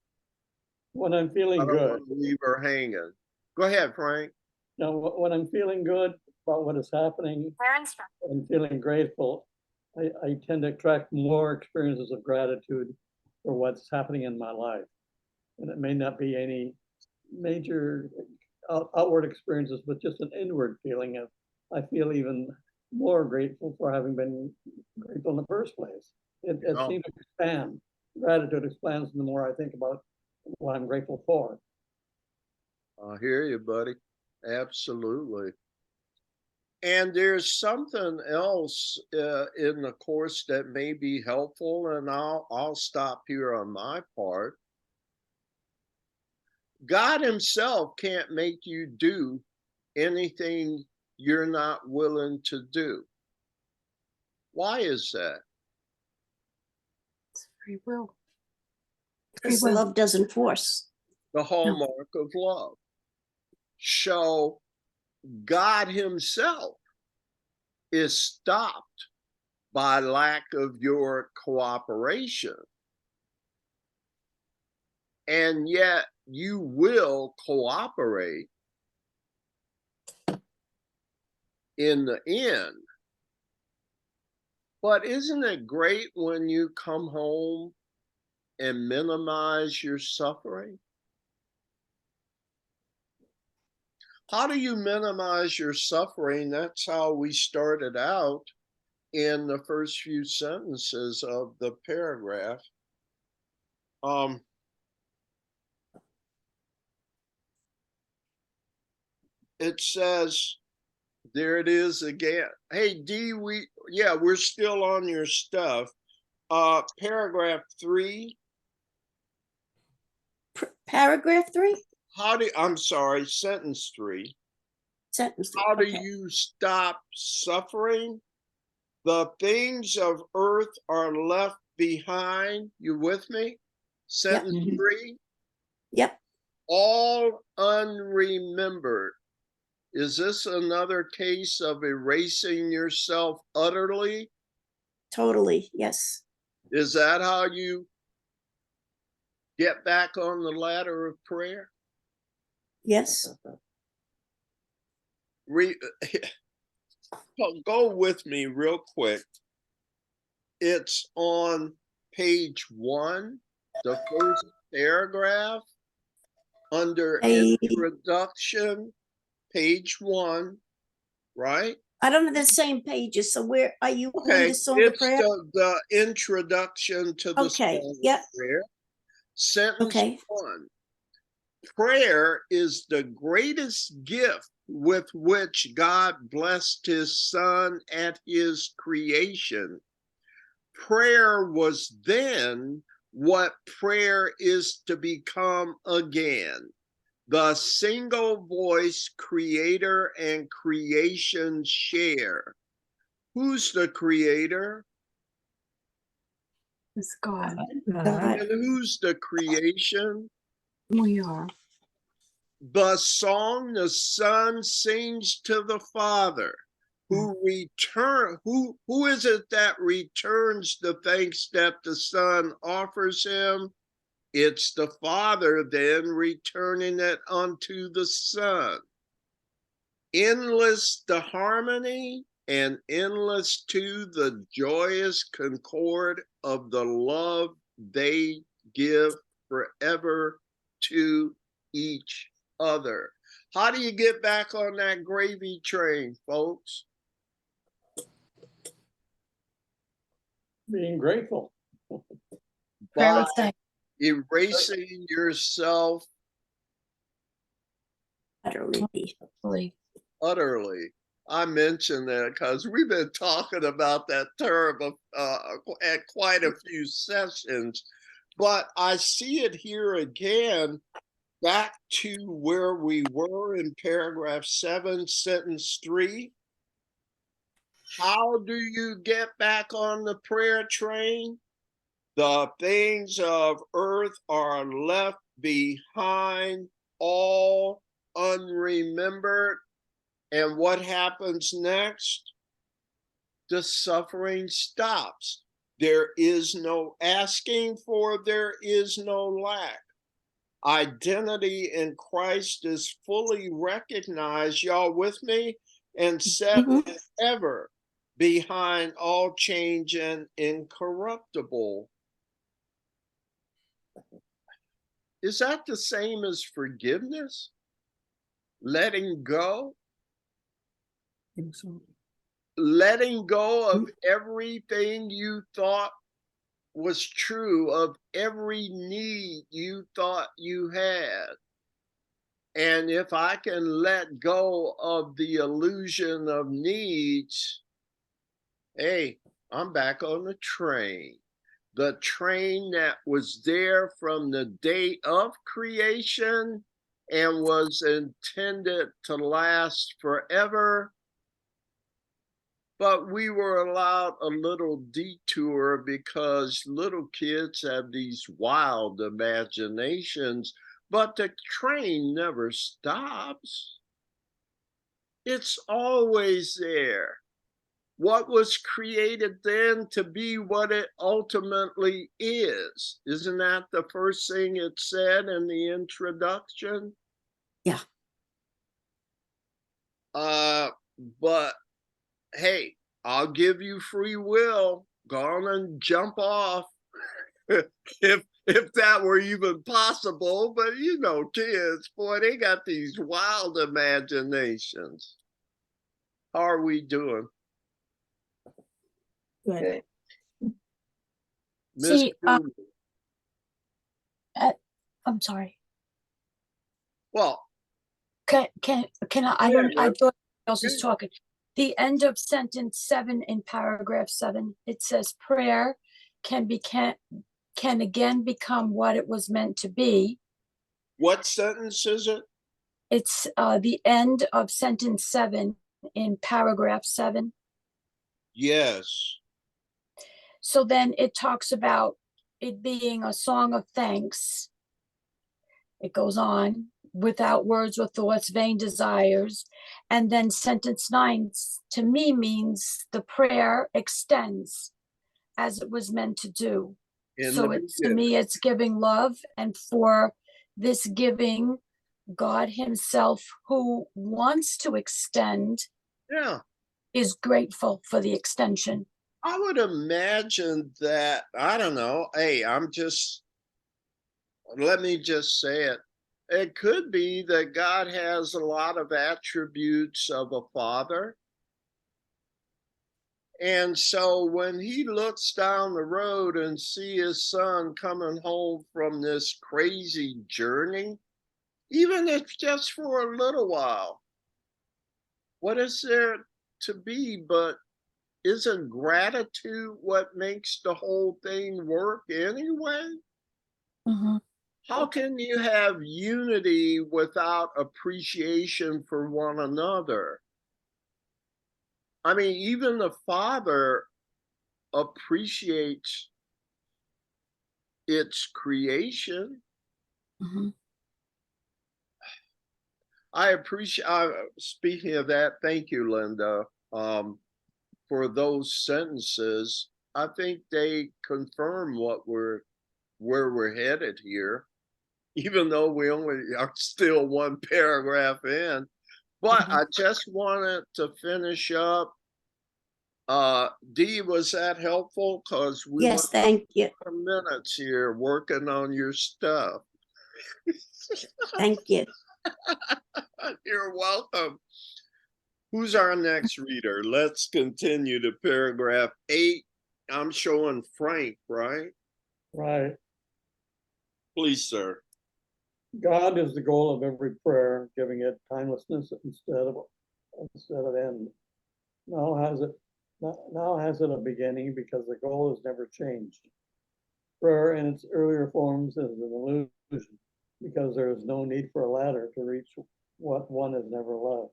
S3: When I'm
S1: I
S3: feeling
S1: don't
S3: good,
S1: want to leave her hanging. Go ahead, Frank.
S3: now, when I'm feeling good, about what is happening and feeling grateful, I tend to attract more experiences of gratitude for what's happening in my life. And it may not be any major outward experiences, but just an inward feeling of, I feel even more grateful for having been grateful in the first place. It
S1: Yeah.
S3: seems to expand. Gratitude expands the more I think about what I'm grateful for.
S1: I hear you, buddy. Absolutely. And there's something else in the course that may be helpful, and I'll stop here on my part. God himself can't make you do anything you're not willing to do. Why is that?
S6: It's free will.
S9: Because
S6: will.
S9: love doesn't force.
S1: The hallmark of love. So God himself is stopped by lack of your cooperation. And yet you will cooperate in the end. But isn't it great when you come home and minimize your suffering? How do you minimize your suffering? That's how we started out in the first few sentences of the paragraph. It says, there it is again. Hey, D, we're still on your stuff. Paragraph 3.
S9: Paragraph 3?
S1: I'm sorry, sentence 3.
S9: Sentence 3.
S1: How do
S9: okay.
S1: you stop suffering? The things of earth are left behind. You with me? Sentence 3.
S9: Yep.
S1: All unremembered. Is this another case of erasing yourself utterly?
S9: Totally. Yes.
S1: Is that how you get back on the ladder of prayer?
S9: Yes.
S1: Go with me real quick. It's on page 1, the first paragraph, under introduction, page 1, right?
S9: I don't have the same pages. So where are you
S1: Okay,
S9: pulling this on the
S1: it's
S9: prayer?
S1: the introduction to the
S9: Okay,
S1: Song of
S9: yep.
S1: Prayer. Sentence
S9: Okay.
S1: 1. Prayer is the greatest gift with which God blessed his son at his creation. Prayer was then what prayer is to become again. The single voice creator and creation share. Who's the creator?
S6: It's God.
S9: God.
S1: And who's the creation?
S6: We are.
S1: The song the Son sings to the Father, who is it that returns the thanks that the Son offers him? It's the Father then returning it unto the Son. Endless the harmony, and endless too the joyous concord of the love they give forever to each other. How do you get back on that gravy train, folks?
S3: Being grateful.
S1: By erasing yourself utterly. I mentioned that because we've been talking about that term at quite a few sessions, but I see it here again, back to where we were in paragraph 7, sentence 3. How do you get back on the prayer train? The things of earth are left behind, all unremembered. And what happens next? The suffering stops. There is no asking for, there is no lack. Identity in Christ is fully recognized. Y'all with me? and set
S6: Mhm.
S1: ever behind all change and incorruptible. Is that the same as forgiveness? Letting go?
S10: think so.
S1: Letting go of everything you thought was true, of every need you thought you had. And if I can let go of the illusion of needs, hey, I'm back on the train. The train that was there from the day of creation and was intended to last forever. But we were allowed a little detour because little kids have these wild imaginations, but the train never stops. It's always there. What was created then to be what it ultimately is. Isn't that the first thing it said in the introduction?
S9: Yeah.
S1: But hey, I'll give you free will. Go on and jump off if that were even possible. But you know, kids, boy, they got these wild imaginations. How are we doing?
S4: Good.
S1: Miss
S6: See,
S1: Cooley?
S6: I'm sorry.
S1: Well,
S6: Can I
S1: yeah,
S6: don't, I
S1: man.
S6: thought else was
S1: Good.
S6: talking. The end of sentence 7 in paragraph 7, it says prayer can again become what it was meant to be.
S1: What sentence is it?
S6: It's the end of sentence 7 in paragraph 7.
S1: Yes.
S6: So then it talks about it being a song of thanks. It goes on, without words or thoughts, vain desires. And then sentence 9 to me means the prayer extends as it was meant to do.
S1: In
S6: So
S1: the
S6: it's, to
S1: beginning.
S6: me, it's giving love. And for this giving, God himself, who wants to extend,
S1: Yeah.
S6: is grateful for the extension.
S1: I would imagine that, I don't know. Hey, let me just say it. It could be that God has a lot of attributes of a father. And so when he looks down the road and see his son coming home from this crazy journey, even if just for a little while, what is there to be but isn't gratitude what makes the whole thing work anyway?
S6: Mhm.
S1: How can you have unity without appreciation for one another? I mean, even the father appreciates its creation.
S6: Mhm.
S1: I appreciate, speaking of that, thank you, Linda, for those sentences. I think they confirm where we're headed here, even though we only are still one paragraph in. But I just wanted to finish up. Dee, was that helpful? Because we went
S9: Yes, thank you.
S1: minutes here working on your stuff.
S9: Thank you.
S1: You're welcome. Who's our next reader? Let's continue to paragraph 8. I'm showing Frank, right?
S3: Right.
S1: Please, sir.
S3: God is the goal of every prayer, giving it timelessness instead of end. Now has it a beginning because the goal has never changed. Prayer in its earlier forms is an illusion because there is no need for a ladder to reach what one has never loved.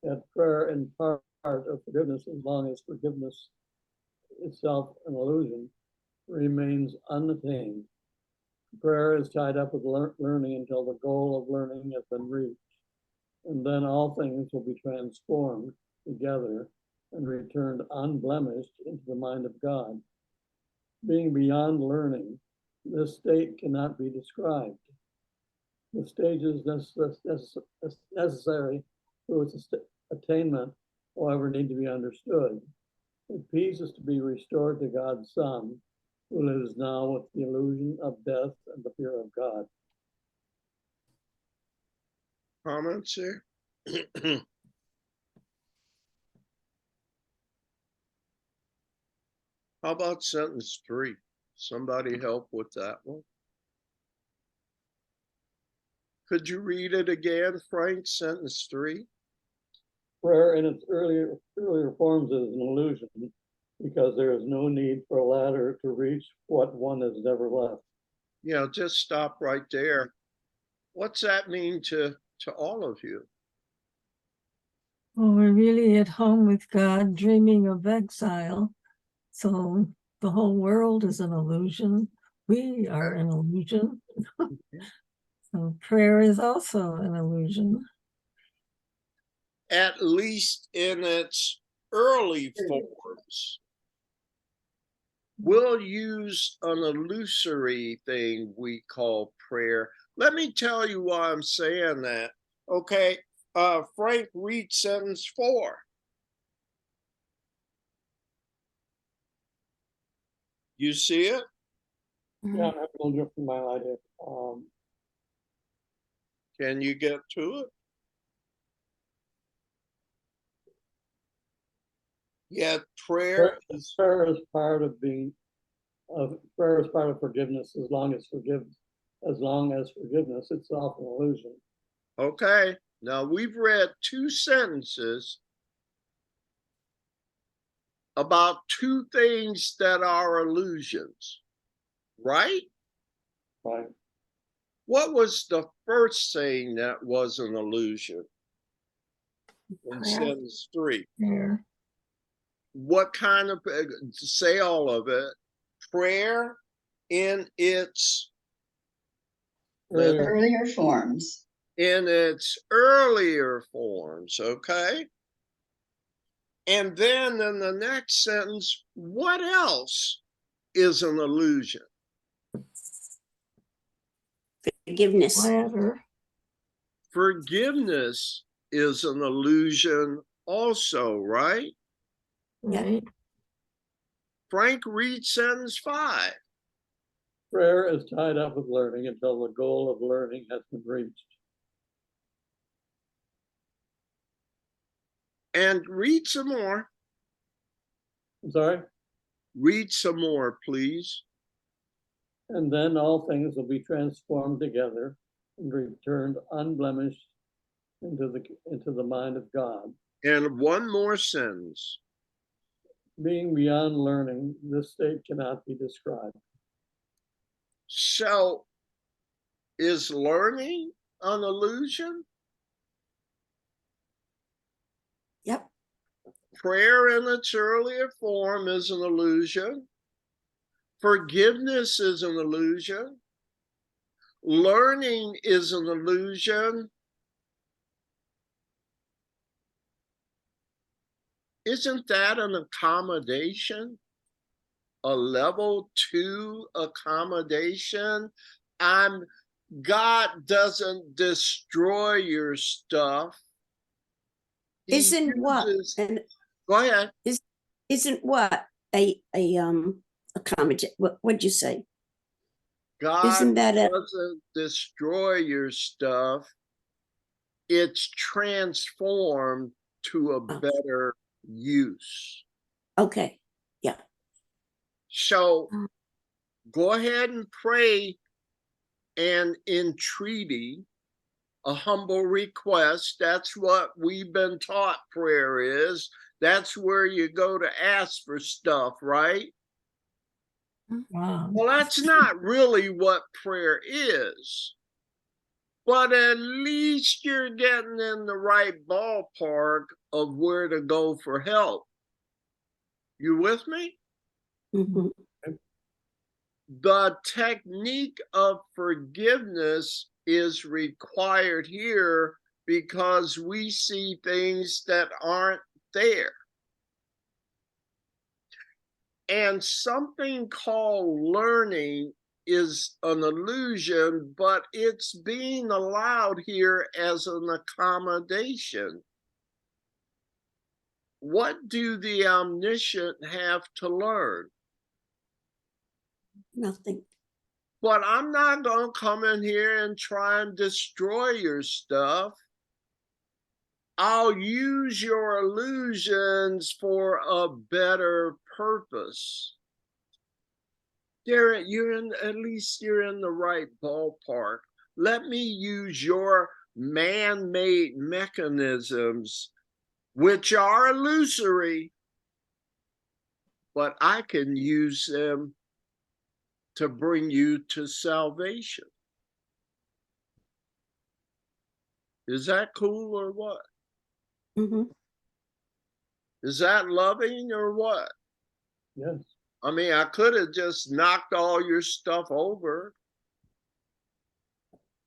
S3: Yet prayer in part of forgiveness, as long as forgiveness itself an illusion, remains unattained. Prayer is tied up with learning until the goal of learning has been reached. And then all things will be transformed together and returned unblemished into the mind of God. Being beyond learning, this state cannot be described. The stages necessary to its attainment however, need to be understood. If peace is to be restored to God's Son, who lives now with the illusion of death and the fear of God.
S1: Comments here? How about sentence 3? Somebody help with that one? Could you read it again, Frank? Sentence 3?
S3: Prayer in its earlier forms is an illusion because there is no need for a ladder to reach what one has never left.
S1: Yeah, just stop right there. What's that mean to all of you?
S4: Well, we're really at home with God, dreaming of exile. So the whole world is an illusion. We are an illusion. So prayer is also an illusion.
S1: At least in its early forms. We'll use an illusory thing we call prayer. Let me tell you why I'm saying that. Okay, Frank, read sentence 4. You see it?
S3: Yeah, I'm having a look from my idea.
S1: Can you get to it? Yeah, prayer is
S3: Prayer is part of forgiveness as long as forgiveness itself an illusion.
S1: okay. Now we've read 2 sentences about 2 things that are illusions, right?
S3: Right.
S1: What was the first thing that was an illusion in
S6: Prayer.
S1: sentence 3?
S4: Prayer.
S1: What kind of, say all of it, prayer in its
S5: Earlier forms.
S1: in its earlier forms, okay? And then in the next sentence, what else is an illusion?
S9: Forgiveness.
S4: Ladder.
S1: Forgiveness is an illusion also, right?
S4: Right.
S1: Frank, read sentence 5.
S3: Prayer is tied up with learning until the goal of learning has been reached.
S1: And read some more.
S3: I'm sorry?
S1: Read some more, please.
S3: And then all things will be transformed together and returned unblemished into the mind of God.
S1: And one more sentence.
S3: Being beyond learning, this state cannot be described.
S1: So, is learning an illusion?
S9: Yep.
S1: Prayer in its earlier form is an illusion. Forgiveness is an illusion. Learning is an illusion. Isn't that an accommodation? A level 2 accommodation? God doesn't destroy your stuff. He
S9: Isn't what?
S1: uses-
S9: And
S1: Go ahead.
S9: isn't what a accommodate? What'd you say?
S1: God
S9: Isn't that a
S1: doesn't destroy your stuff. It's transformed to a better use.
S9: okay?
S1: So
S9: Mm.
S1: go ahead and pray and entreaty, a humble request. That's what we've been taught prayer is. That's where you go to ask for stuff, right?
S4: Wow.
S1: Well, that's not really what prayer is. But at least you're getting in the right ballpark of where to go for help. You with me?
S9: Mhm.
S1: The technique of forgiveness is required here because we see things that aren't there. And something called learning is an illusion, but it's being allowed here as an accommodation. What do the omniscient have to learn?
S9: Nothing.
S1: But I'm not going to come in here and try and destroy your stuff. I'll use your illusions for a better purpose. Derek, at least you're in the right ballpark. Let me use your man-made mechanisms, which are illusory, but I can use them to bring you to salvation. Is that cool or what?
S9: Mm-hmm.
S1: Is that loving or what?
S3: Yes.
S1: I mean, I could have just knocked all your stuff over.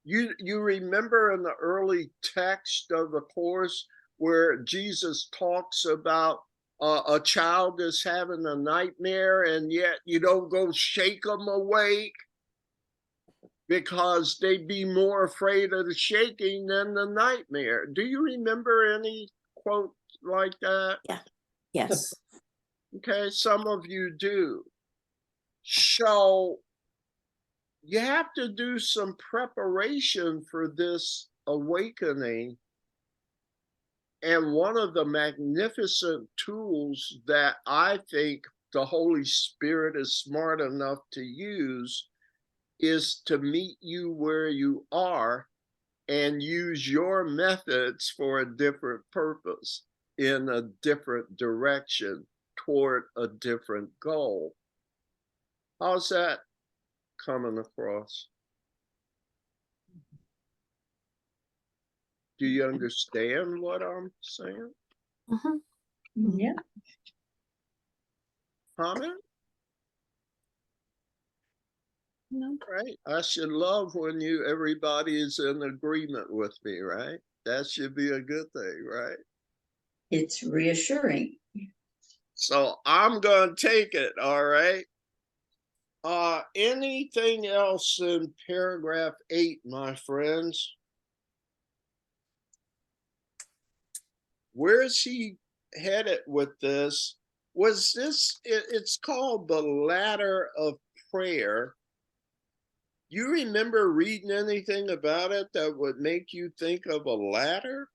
S1: You remember in the early text of the course where Jesus talks about a child is having a nightmare, and yet you don't go shake them awake because they'd be more afraid of the shaking than the nightmare. Do you remember any quote like that?
S9: Yeah. Yes.
S1: Okay, some of you do. So you have to do some preparation for this awakening. And one of the magnificent tools that I think the Holy Spirit is smart enough to use is to meet you where you are and use your methods for a different purpose in a different direction toward a different goal. How's that coming across? Do you understand what I'm saying?
S9: Mhm.
S5: Yeah.
S1: Comment?
S9: No.
S1: Right? I should love when everybody is in agreement with me, right? That should be a good thing, right?
S5: It's reassuring.
S1: So I'm gonna take it, all right. Anything else in paragraph 8, my friends? Where's he headed with this? Was this it's called the ladder of prayer. You remember reading anything about it that would make you think of a ladder?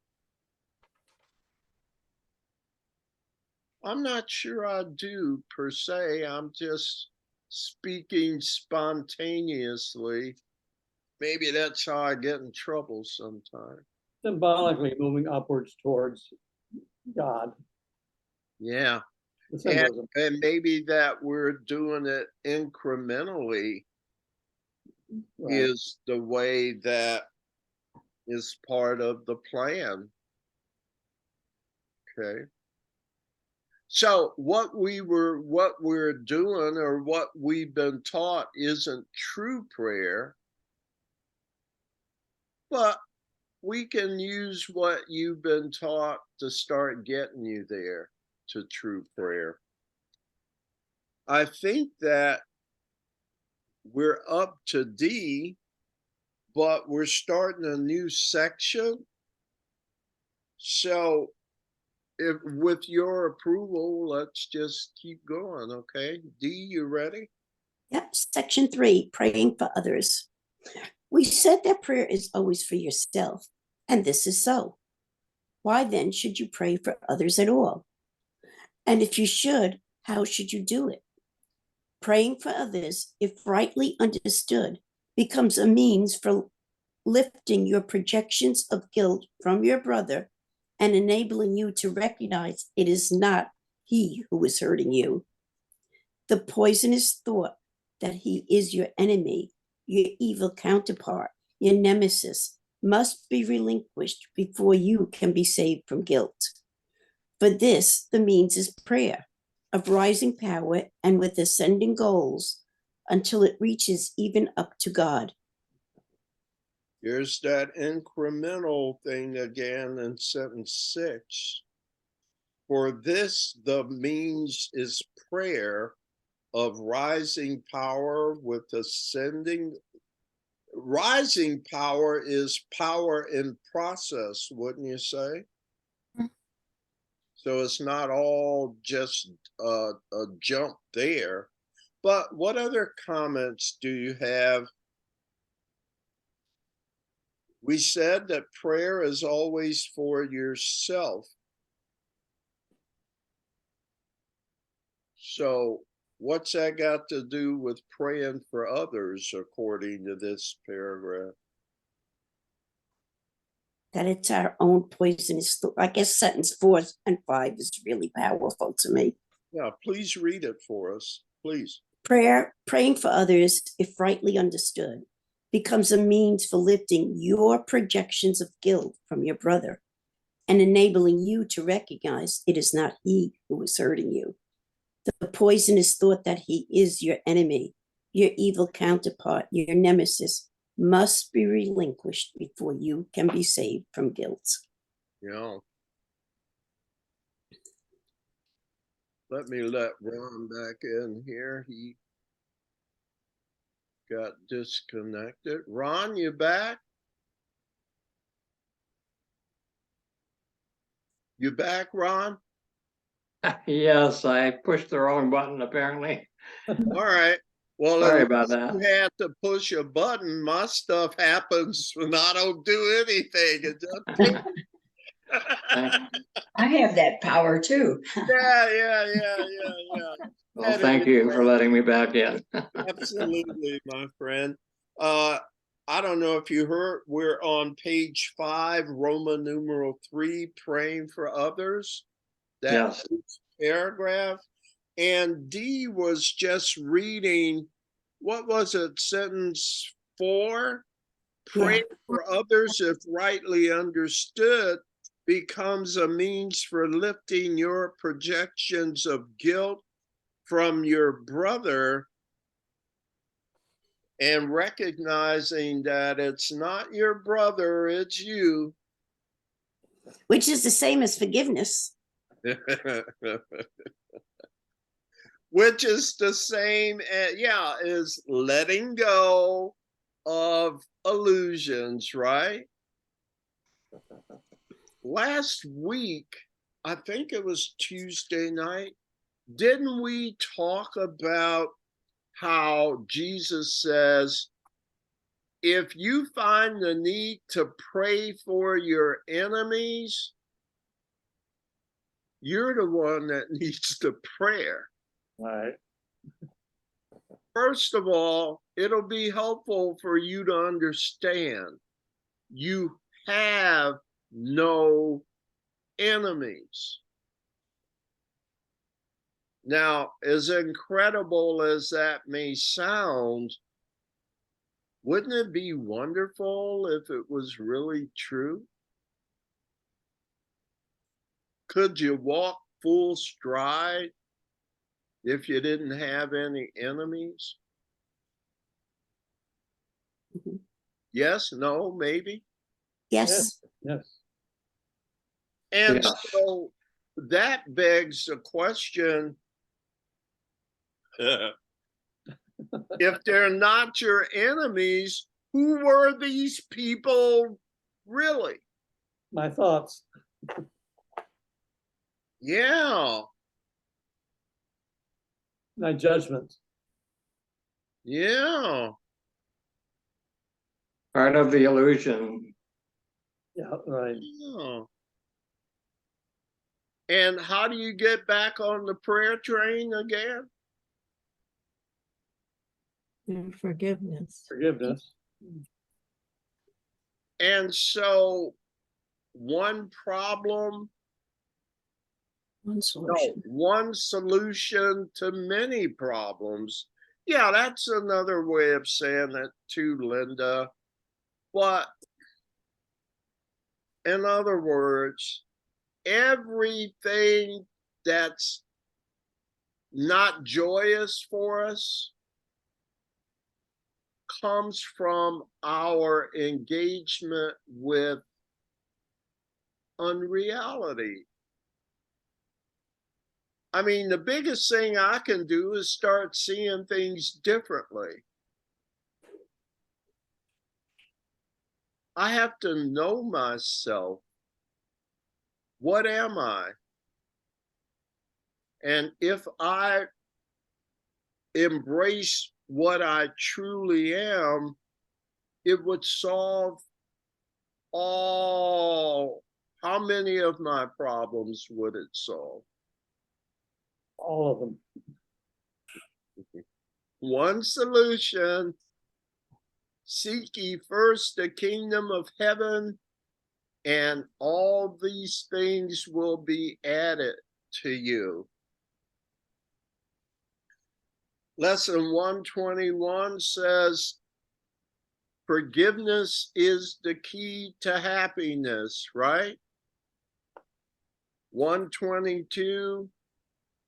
S1: I'm not sure I do per se. I'm just speaking spontaneously. Maybe that's how I get in trouble sometimes.
S3: Symbolically moving upwards towards God.
S1: Yeah.
S3: The
S1: And,
S3: symbolism.
S1: and maybe that we're doing it incrementally
S3: Right.
S1: is the way that is part of the plan. Okay. So what we're doing or what we've been taught isn't true prayer, but we can use what you've been taught to start getting you there to true prayer. I think that we're up to D, but we're starting a new section. So if with your approval, let's just keep going, okay? D, you ready?
S9: Yep. Section 3, praying for others. We said that prayer is always for yourself, and this is so. Why then should you pray for others at all? And if you should, how should you do it? Praying for others, if rightly understood, becomes a means for lifting your projections of guilt from your brother and enabling you to recognize it is not he who is hurting you. The poisonous thought that he is your enemy, your evil counterpart, your nemesis, must be relinquished before you can be saved from guilt. For this, the means is prayer of rising power and with ascending goals until it reaches even up to God.
S1: Here's that incremental thing again in sentence 6. For this, the means is prayer of rising power with ascending. Rising power is power in process, wouldn't you say? So it's not all just a jump there. But what other comments do you have? We said that prayer is always for yourself. So what's that got to do with praying for others, according to this paragraph?
S9: That it's our own poisonous thought. I guess sentence 4 and 5 is really powerful to me.
S1: Yeah, please read it for us, please.
S9: Praying for others, if rightly understood, becomes a means for lifting your projections of guilt from your brother and enabling you to recognize it is not he who is hurting you. The poisonous thought that he is your enemy, your evil counterpart, your nemesis, must be relinquished before you can be saved from guilt.
S1: Yeah. Let me let Ron back in here. He got disconnected. Ron, you back? You back, Ron?
S8: Yes, I pushed the wrong button apparently.
S1: All right. Well,
S8: Sorry
S1: at
S8: about
S1: least
S8: that.
S1: you had to push a button. My stuff happens when I don't do anything. It just
S5: I have that power too.
S1: yeah.
S8: Well, thank you for letting me back in.
S1: Absolutely, my friend. I don't know if you heard, we're on page 5, Roman numeral 3, praying for others. That
S8: Yes.
S1: paragraph. And D was just reading, what was it, sentence 4? Pray for others, if rightly understood, becomes a means for lifting your projections of guilt from your brother and recognizing that it's not your brother, it's you.
S9: Which is the same as forgiveness.
S1: Which is the same as, is letting go of illusions, right? Last week, I think it was Tuesday night, didn't we talk about how Jesus says, if you find the need to pray for your enemies, you're the one that needs the prayer.
S3: Right.
S1: First of all, it'll be helpful for you to understand you have no enemies. Now, as incredible as that may sound, wouldn't it be wonderful if it was really true? Could you walk full stride if you didn't have any enemies? Yes, no, maybe.
S9: Yes.
S3: Yes.
S1: And
S8: Yes.
S1: so that begs the question, if they're not your enemies, who were these people really?
S3: My thoughts.
S1: Yeah,
S3: My judgment.
S1: yeah.
S8: Part of the illusion.
S3: Yeah, right.
S1: Yeah. And how do you get back on the prayer train again?
S4: And forgiveness.
S3: Forgiveness.
S1: And so one problem,
S6: One
S1: no,
S6: solution.
S1: one solution to many problems. Yeah, that's another way of saying it too, Linda. But in other words, everything that's not joyous for us comes from our engagement with unreality. I mean, the biggest thing I can do is start seeing things differently. I have to know myself. What am I? And if I embrace what I truly am, it would solve all. How many of my problems would it solve?
S3: All of them.
S1: One solution: seek ye first the kingdom of heaven, and all these things will be added to you. Lesson 121 says, forgiveness is the key to happiness, right? 122,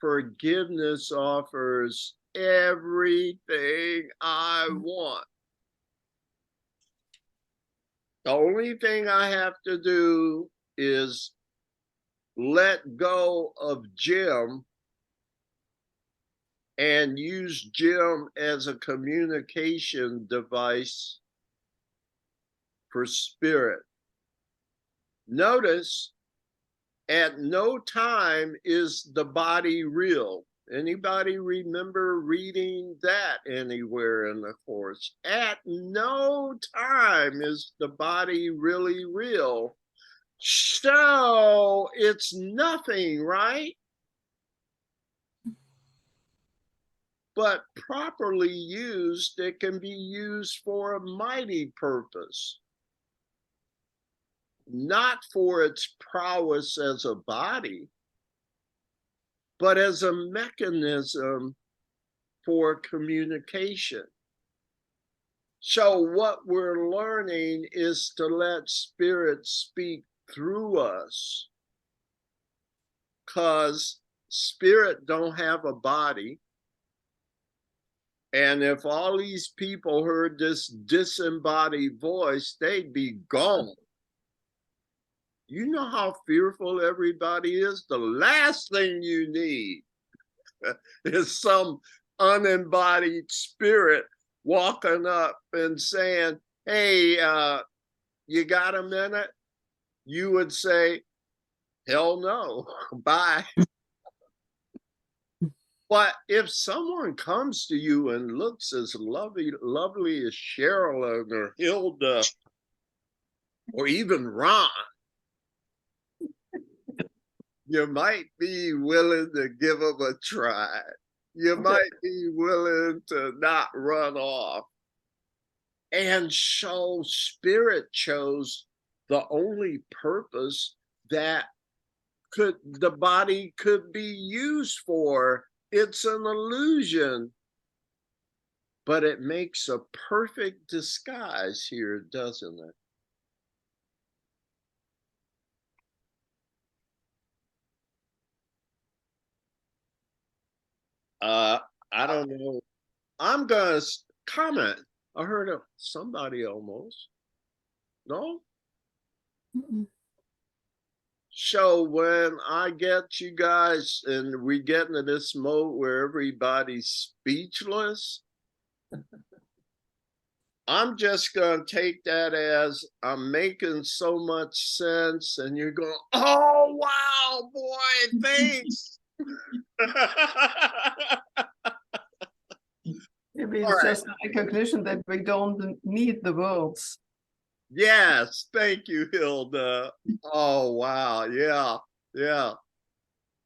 S1: forgiveness offers everything I want. The only thing I have to do is let go of Jim and use Jim as a communication device for spirit. Notice, at no time is the body real. Anybody remember reading that anywhere in the course? At no time is the body really real. So it's nothing, right? But properly used, it can be used for a mighty purpose. Not for its prowess as a body, but as a mechanism for communication. So what we're learning is to let spirit speak through us, because spirit don't have a body. And if all these people heard this disembodied voice, they'd be gone. You know how fearful everybody is? The last thing you need is some unembodied spirit walking up and saying, hey, you got a minute? You would say, hell no, bye. But if someone comes to you and looks as lovely as Cheryl or Hilda or even Ron, you might be willing to give them a try. You might be willing to not run off. And so spirit chose the only purpose that the body could be used for. It's an illusion, but it makes a perfect disguise here, doesn't it? I don't know. I'm gonna comment. I heard of somebody almost. No?
S6: Mm-mm.
S1: So when I get you guys and we get into this mode where everybody's speechless, I'm just gonna take that as I'm making so much sense, and you're going, oh wow, boy, thanks.
S10: Maybe
S1: All
S10: it's
S1: right.
S10: just a recognition that we don't need the words.
S1: Yes, thank you, Hilda. Oh wow, yeah, yeah.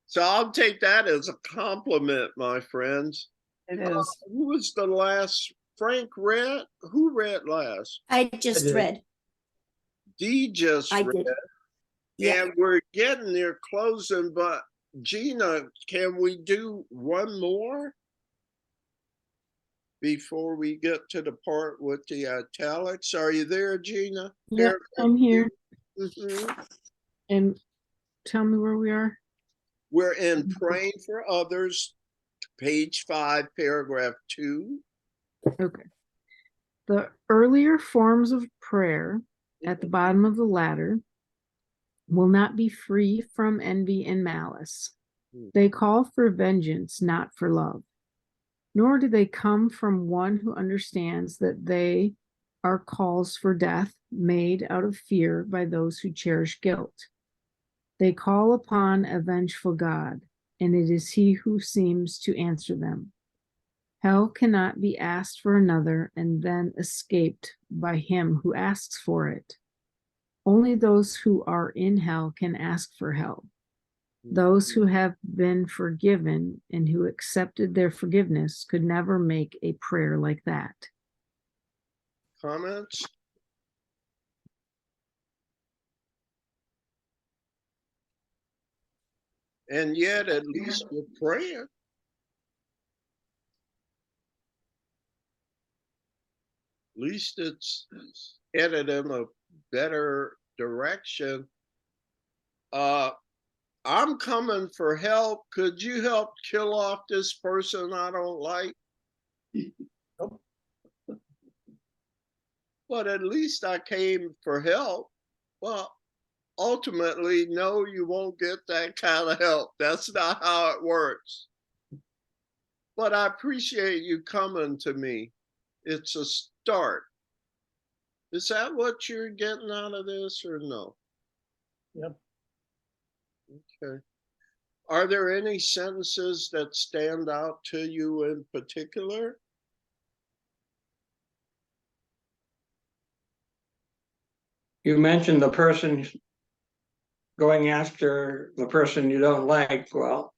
S1: So I'll take that as a compliment, my friends.
S10: It is.
S1: Who was the last? Frank read? Who read last?
S9: I just read.
S1: Dee just
S9: I
S1: read.
S9: did. Yeah.
S1: And we're getting near closing, but Gina, can we do one more before we get to the part with the italics? Are you there, Gina?
S2: Yep, I'm here.
S1: Mhm.
S2: And tell me where we are.
S1: We're in praying for others, page 5, paragraph 2.
S2: Okay. The earlier forms of prayer at the bottom of the ladder will not be free from envy and malice. They call for vengeance, not for love. Nor do they come from one who understands that they are calls for death made out of fear by those who cherish guilt. They call upon a vengeful God. and it is he who seems to answer them. Hell cannot be asked for another and then escaped by him who asks for it. Only those who are in hell can ask for help. Those who have been forgiven and who accepted their forgiveness could never make a prayer like that.
S1: Comments? And yet, at least we're praying. At least it's headed in a better direction. I'm coming for help. Could you help kill off this person I don't like? But at least I came for help. Well, ultimately, no, you won't get that kind of help. That's not how it works. But I appreciate you coming to me. It's a start. Is that what you're getting out of this or no?
S3: Yep.
S1: Okay. Are there any sentences that stand out to you in particular?
S8: You mentioned the person going after the person you don't like. Well,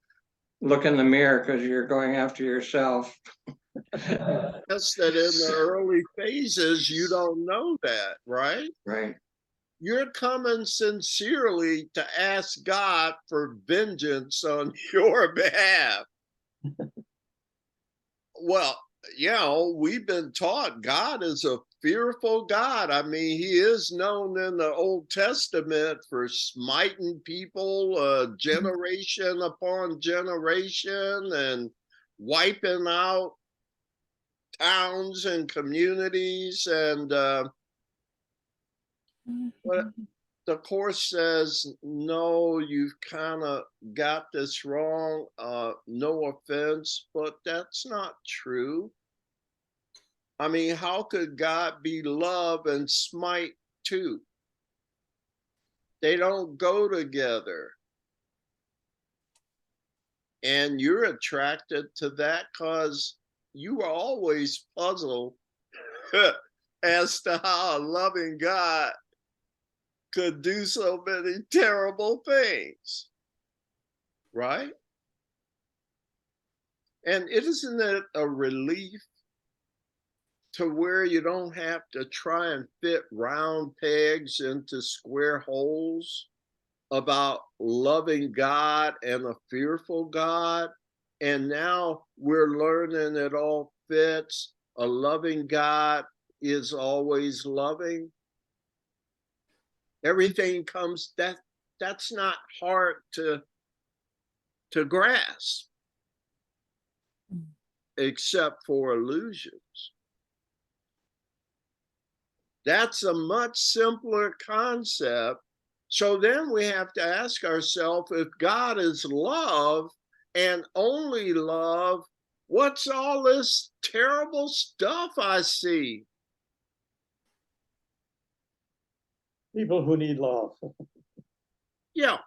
S8: look in the mirror because you're going after yourself.
S1: That's that in the early phases, you don't know that, right?
S8: Right.
S1: You're coming sincerely to ask God for vengeance on your behalf. Well, you know, we've been taught God is a fearful God. I mean, he is known in the Old Testament for smiting people generation upon generation and wiping out towns and communities. And what the course says, no, you've kind of got this wrong. No offense, but that's not true. I mean, how could God be love and smite too? They don't go together. And you're attracted to that because you were always puzzled as to how a loving God could do so many terrible things, right? And isn't it a relief to where you don't have to try and fit round pegs into square holes about loving God and a fearful God? And now we're learning it all fits. A loving God is always loving. Everything comes, that's not hard to grasp, except for illusions. That's a much simpler concept. So then we have to ask ourselves, if God is love and only love, what's all this terrible stuff I see?
S3: People who need love.
S1: Yeah.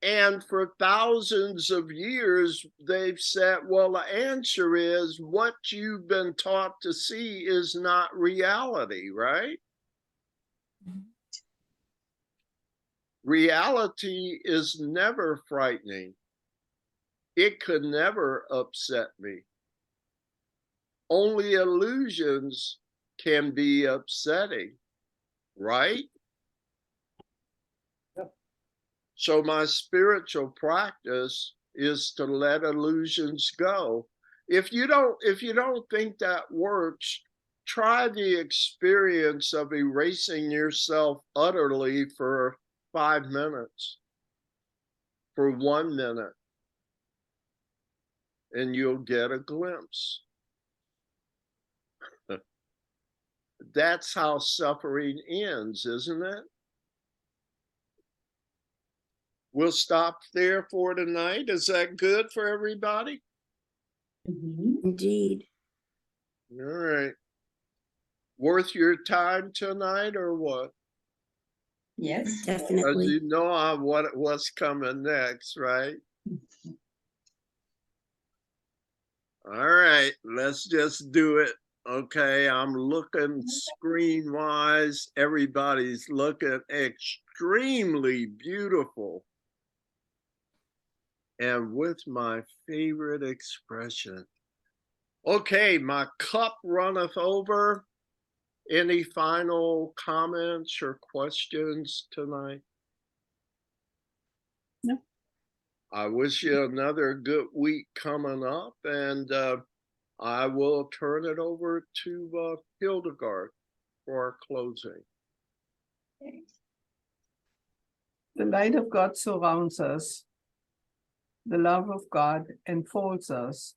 S1: And for thousands of years, they've said, well, the answer is what you've been taught to see is not reality, right? Reality is never frightening. It could never upset me. Only illusions can be upsetting, right?
S3: Yep.
S1: So my spiritual practice is to let illusions go. If you don't think that works, try the experience of erasing yourself utterly for 5 minutes, for 1 minute, and you'll get a glimpse. That's how suffering ends, isn't it? We'll stop there for tonight. Is that good for everybody?
S9: Indeed.
S1: All right. Worth your time tonight or what?
S5: Yes.
S1: As
S9: Definitely.
S1: you know, what's coming next, right? All right, let's just do it. Okay, I'm looking screen wise. Everybody's looking extremely beautiful. And with my favorite expression. Okay, my cup runneth over. Any final comments or questions tonight?
S10: No.
S1: I wish you another good week coming up, and I will turn it over to Hildegard for our closing.
S10: The light of God surrounds us. The love of God enfolds us.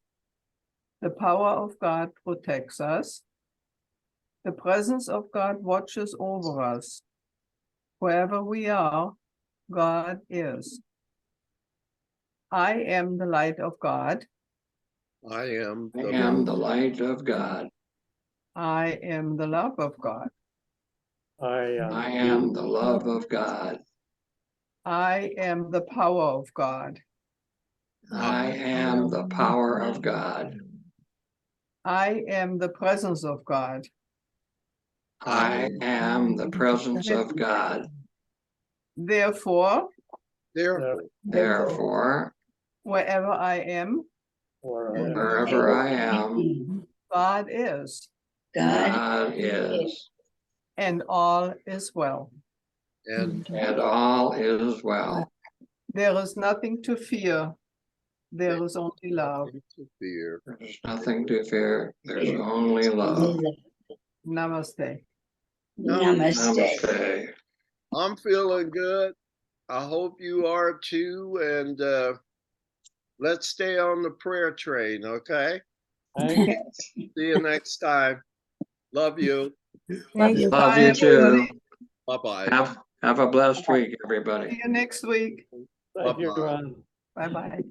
S10: The power of God protects us. The presence of God watches over us. Wherever we are, God is. I am the light of God.
S1: I am
S8: I am the light of God.
S10: I am the love of God.
S8: I am the love of God.
S10: I am the power of God.
S8: I am the power of God.
S10: I am the presence of God.
S8: I am the presence of God.
S10: Therefore,
S8: Therefore,
S10: wherever I am,
S8: wherever I am,
S10: God is,
S8: God is,
S10: and all is well.
S1: and
S8: all is well.
S10: There is nothing to fear. There is only love.
S1: nothing to fear.
S8: There's nothing to fear. There's only love.
S10: Namaste.
S5: Namaste.
S8: Namaste.
S1: I'm feeling good. I hope you are too. And let's stay on the prayer train, okay?
S3: Thank you.
S1: See you next time. Love you.
S4: Thank you.
S8: Love
S10: Bye,
S8: you too.
S10: everybody.
S1: Bye-bye.
S8: Have a blessed week, everybody.
S10: See you next week.
S3: Thank you,
S1: Bye-bye.
S3: Ron.
S10: Bye-bye.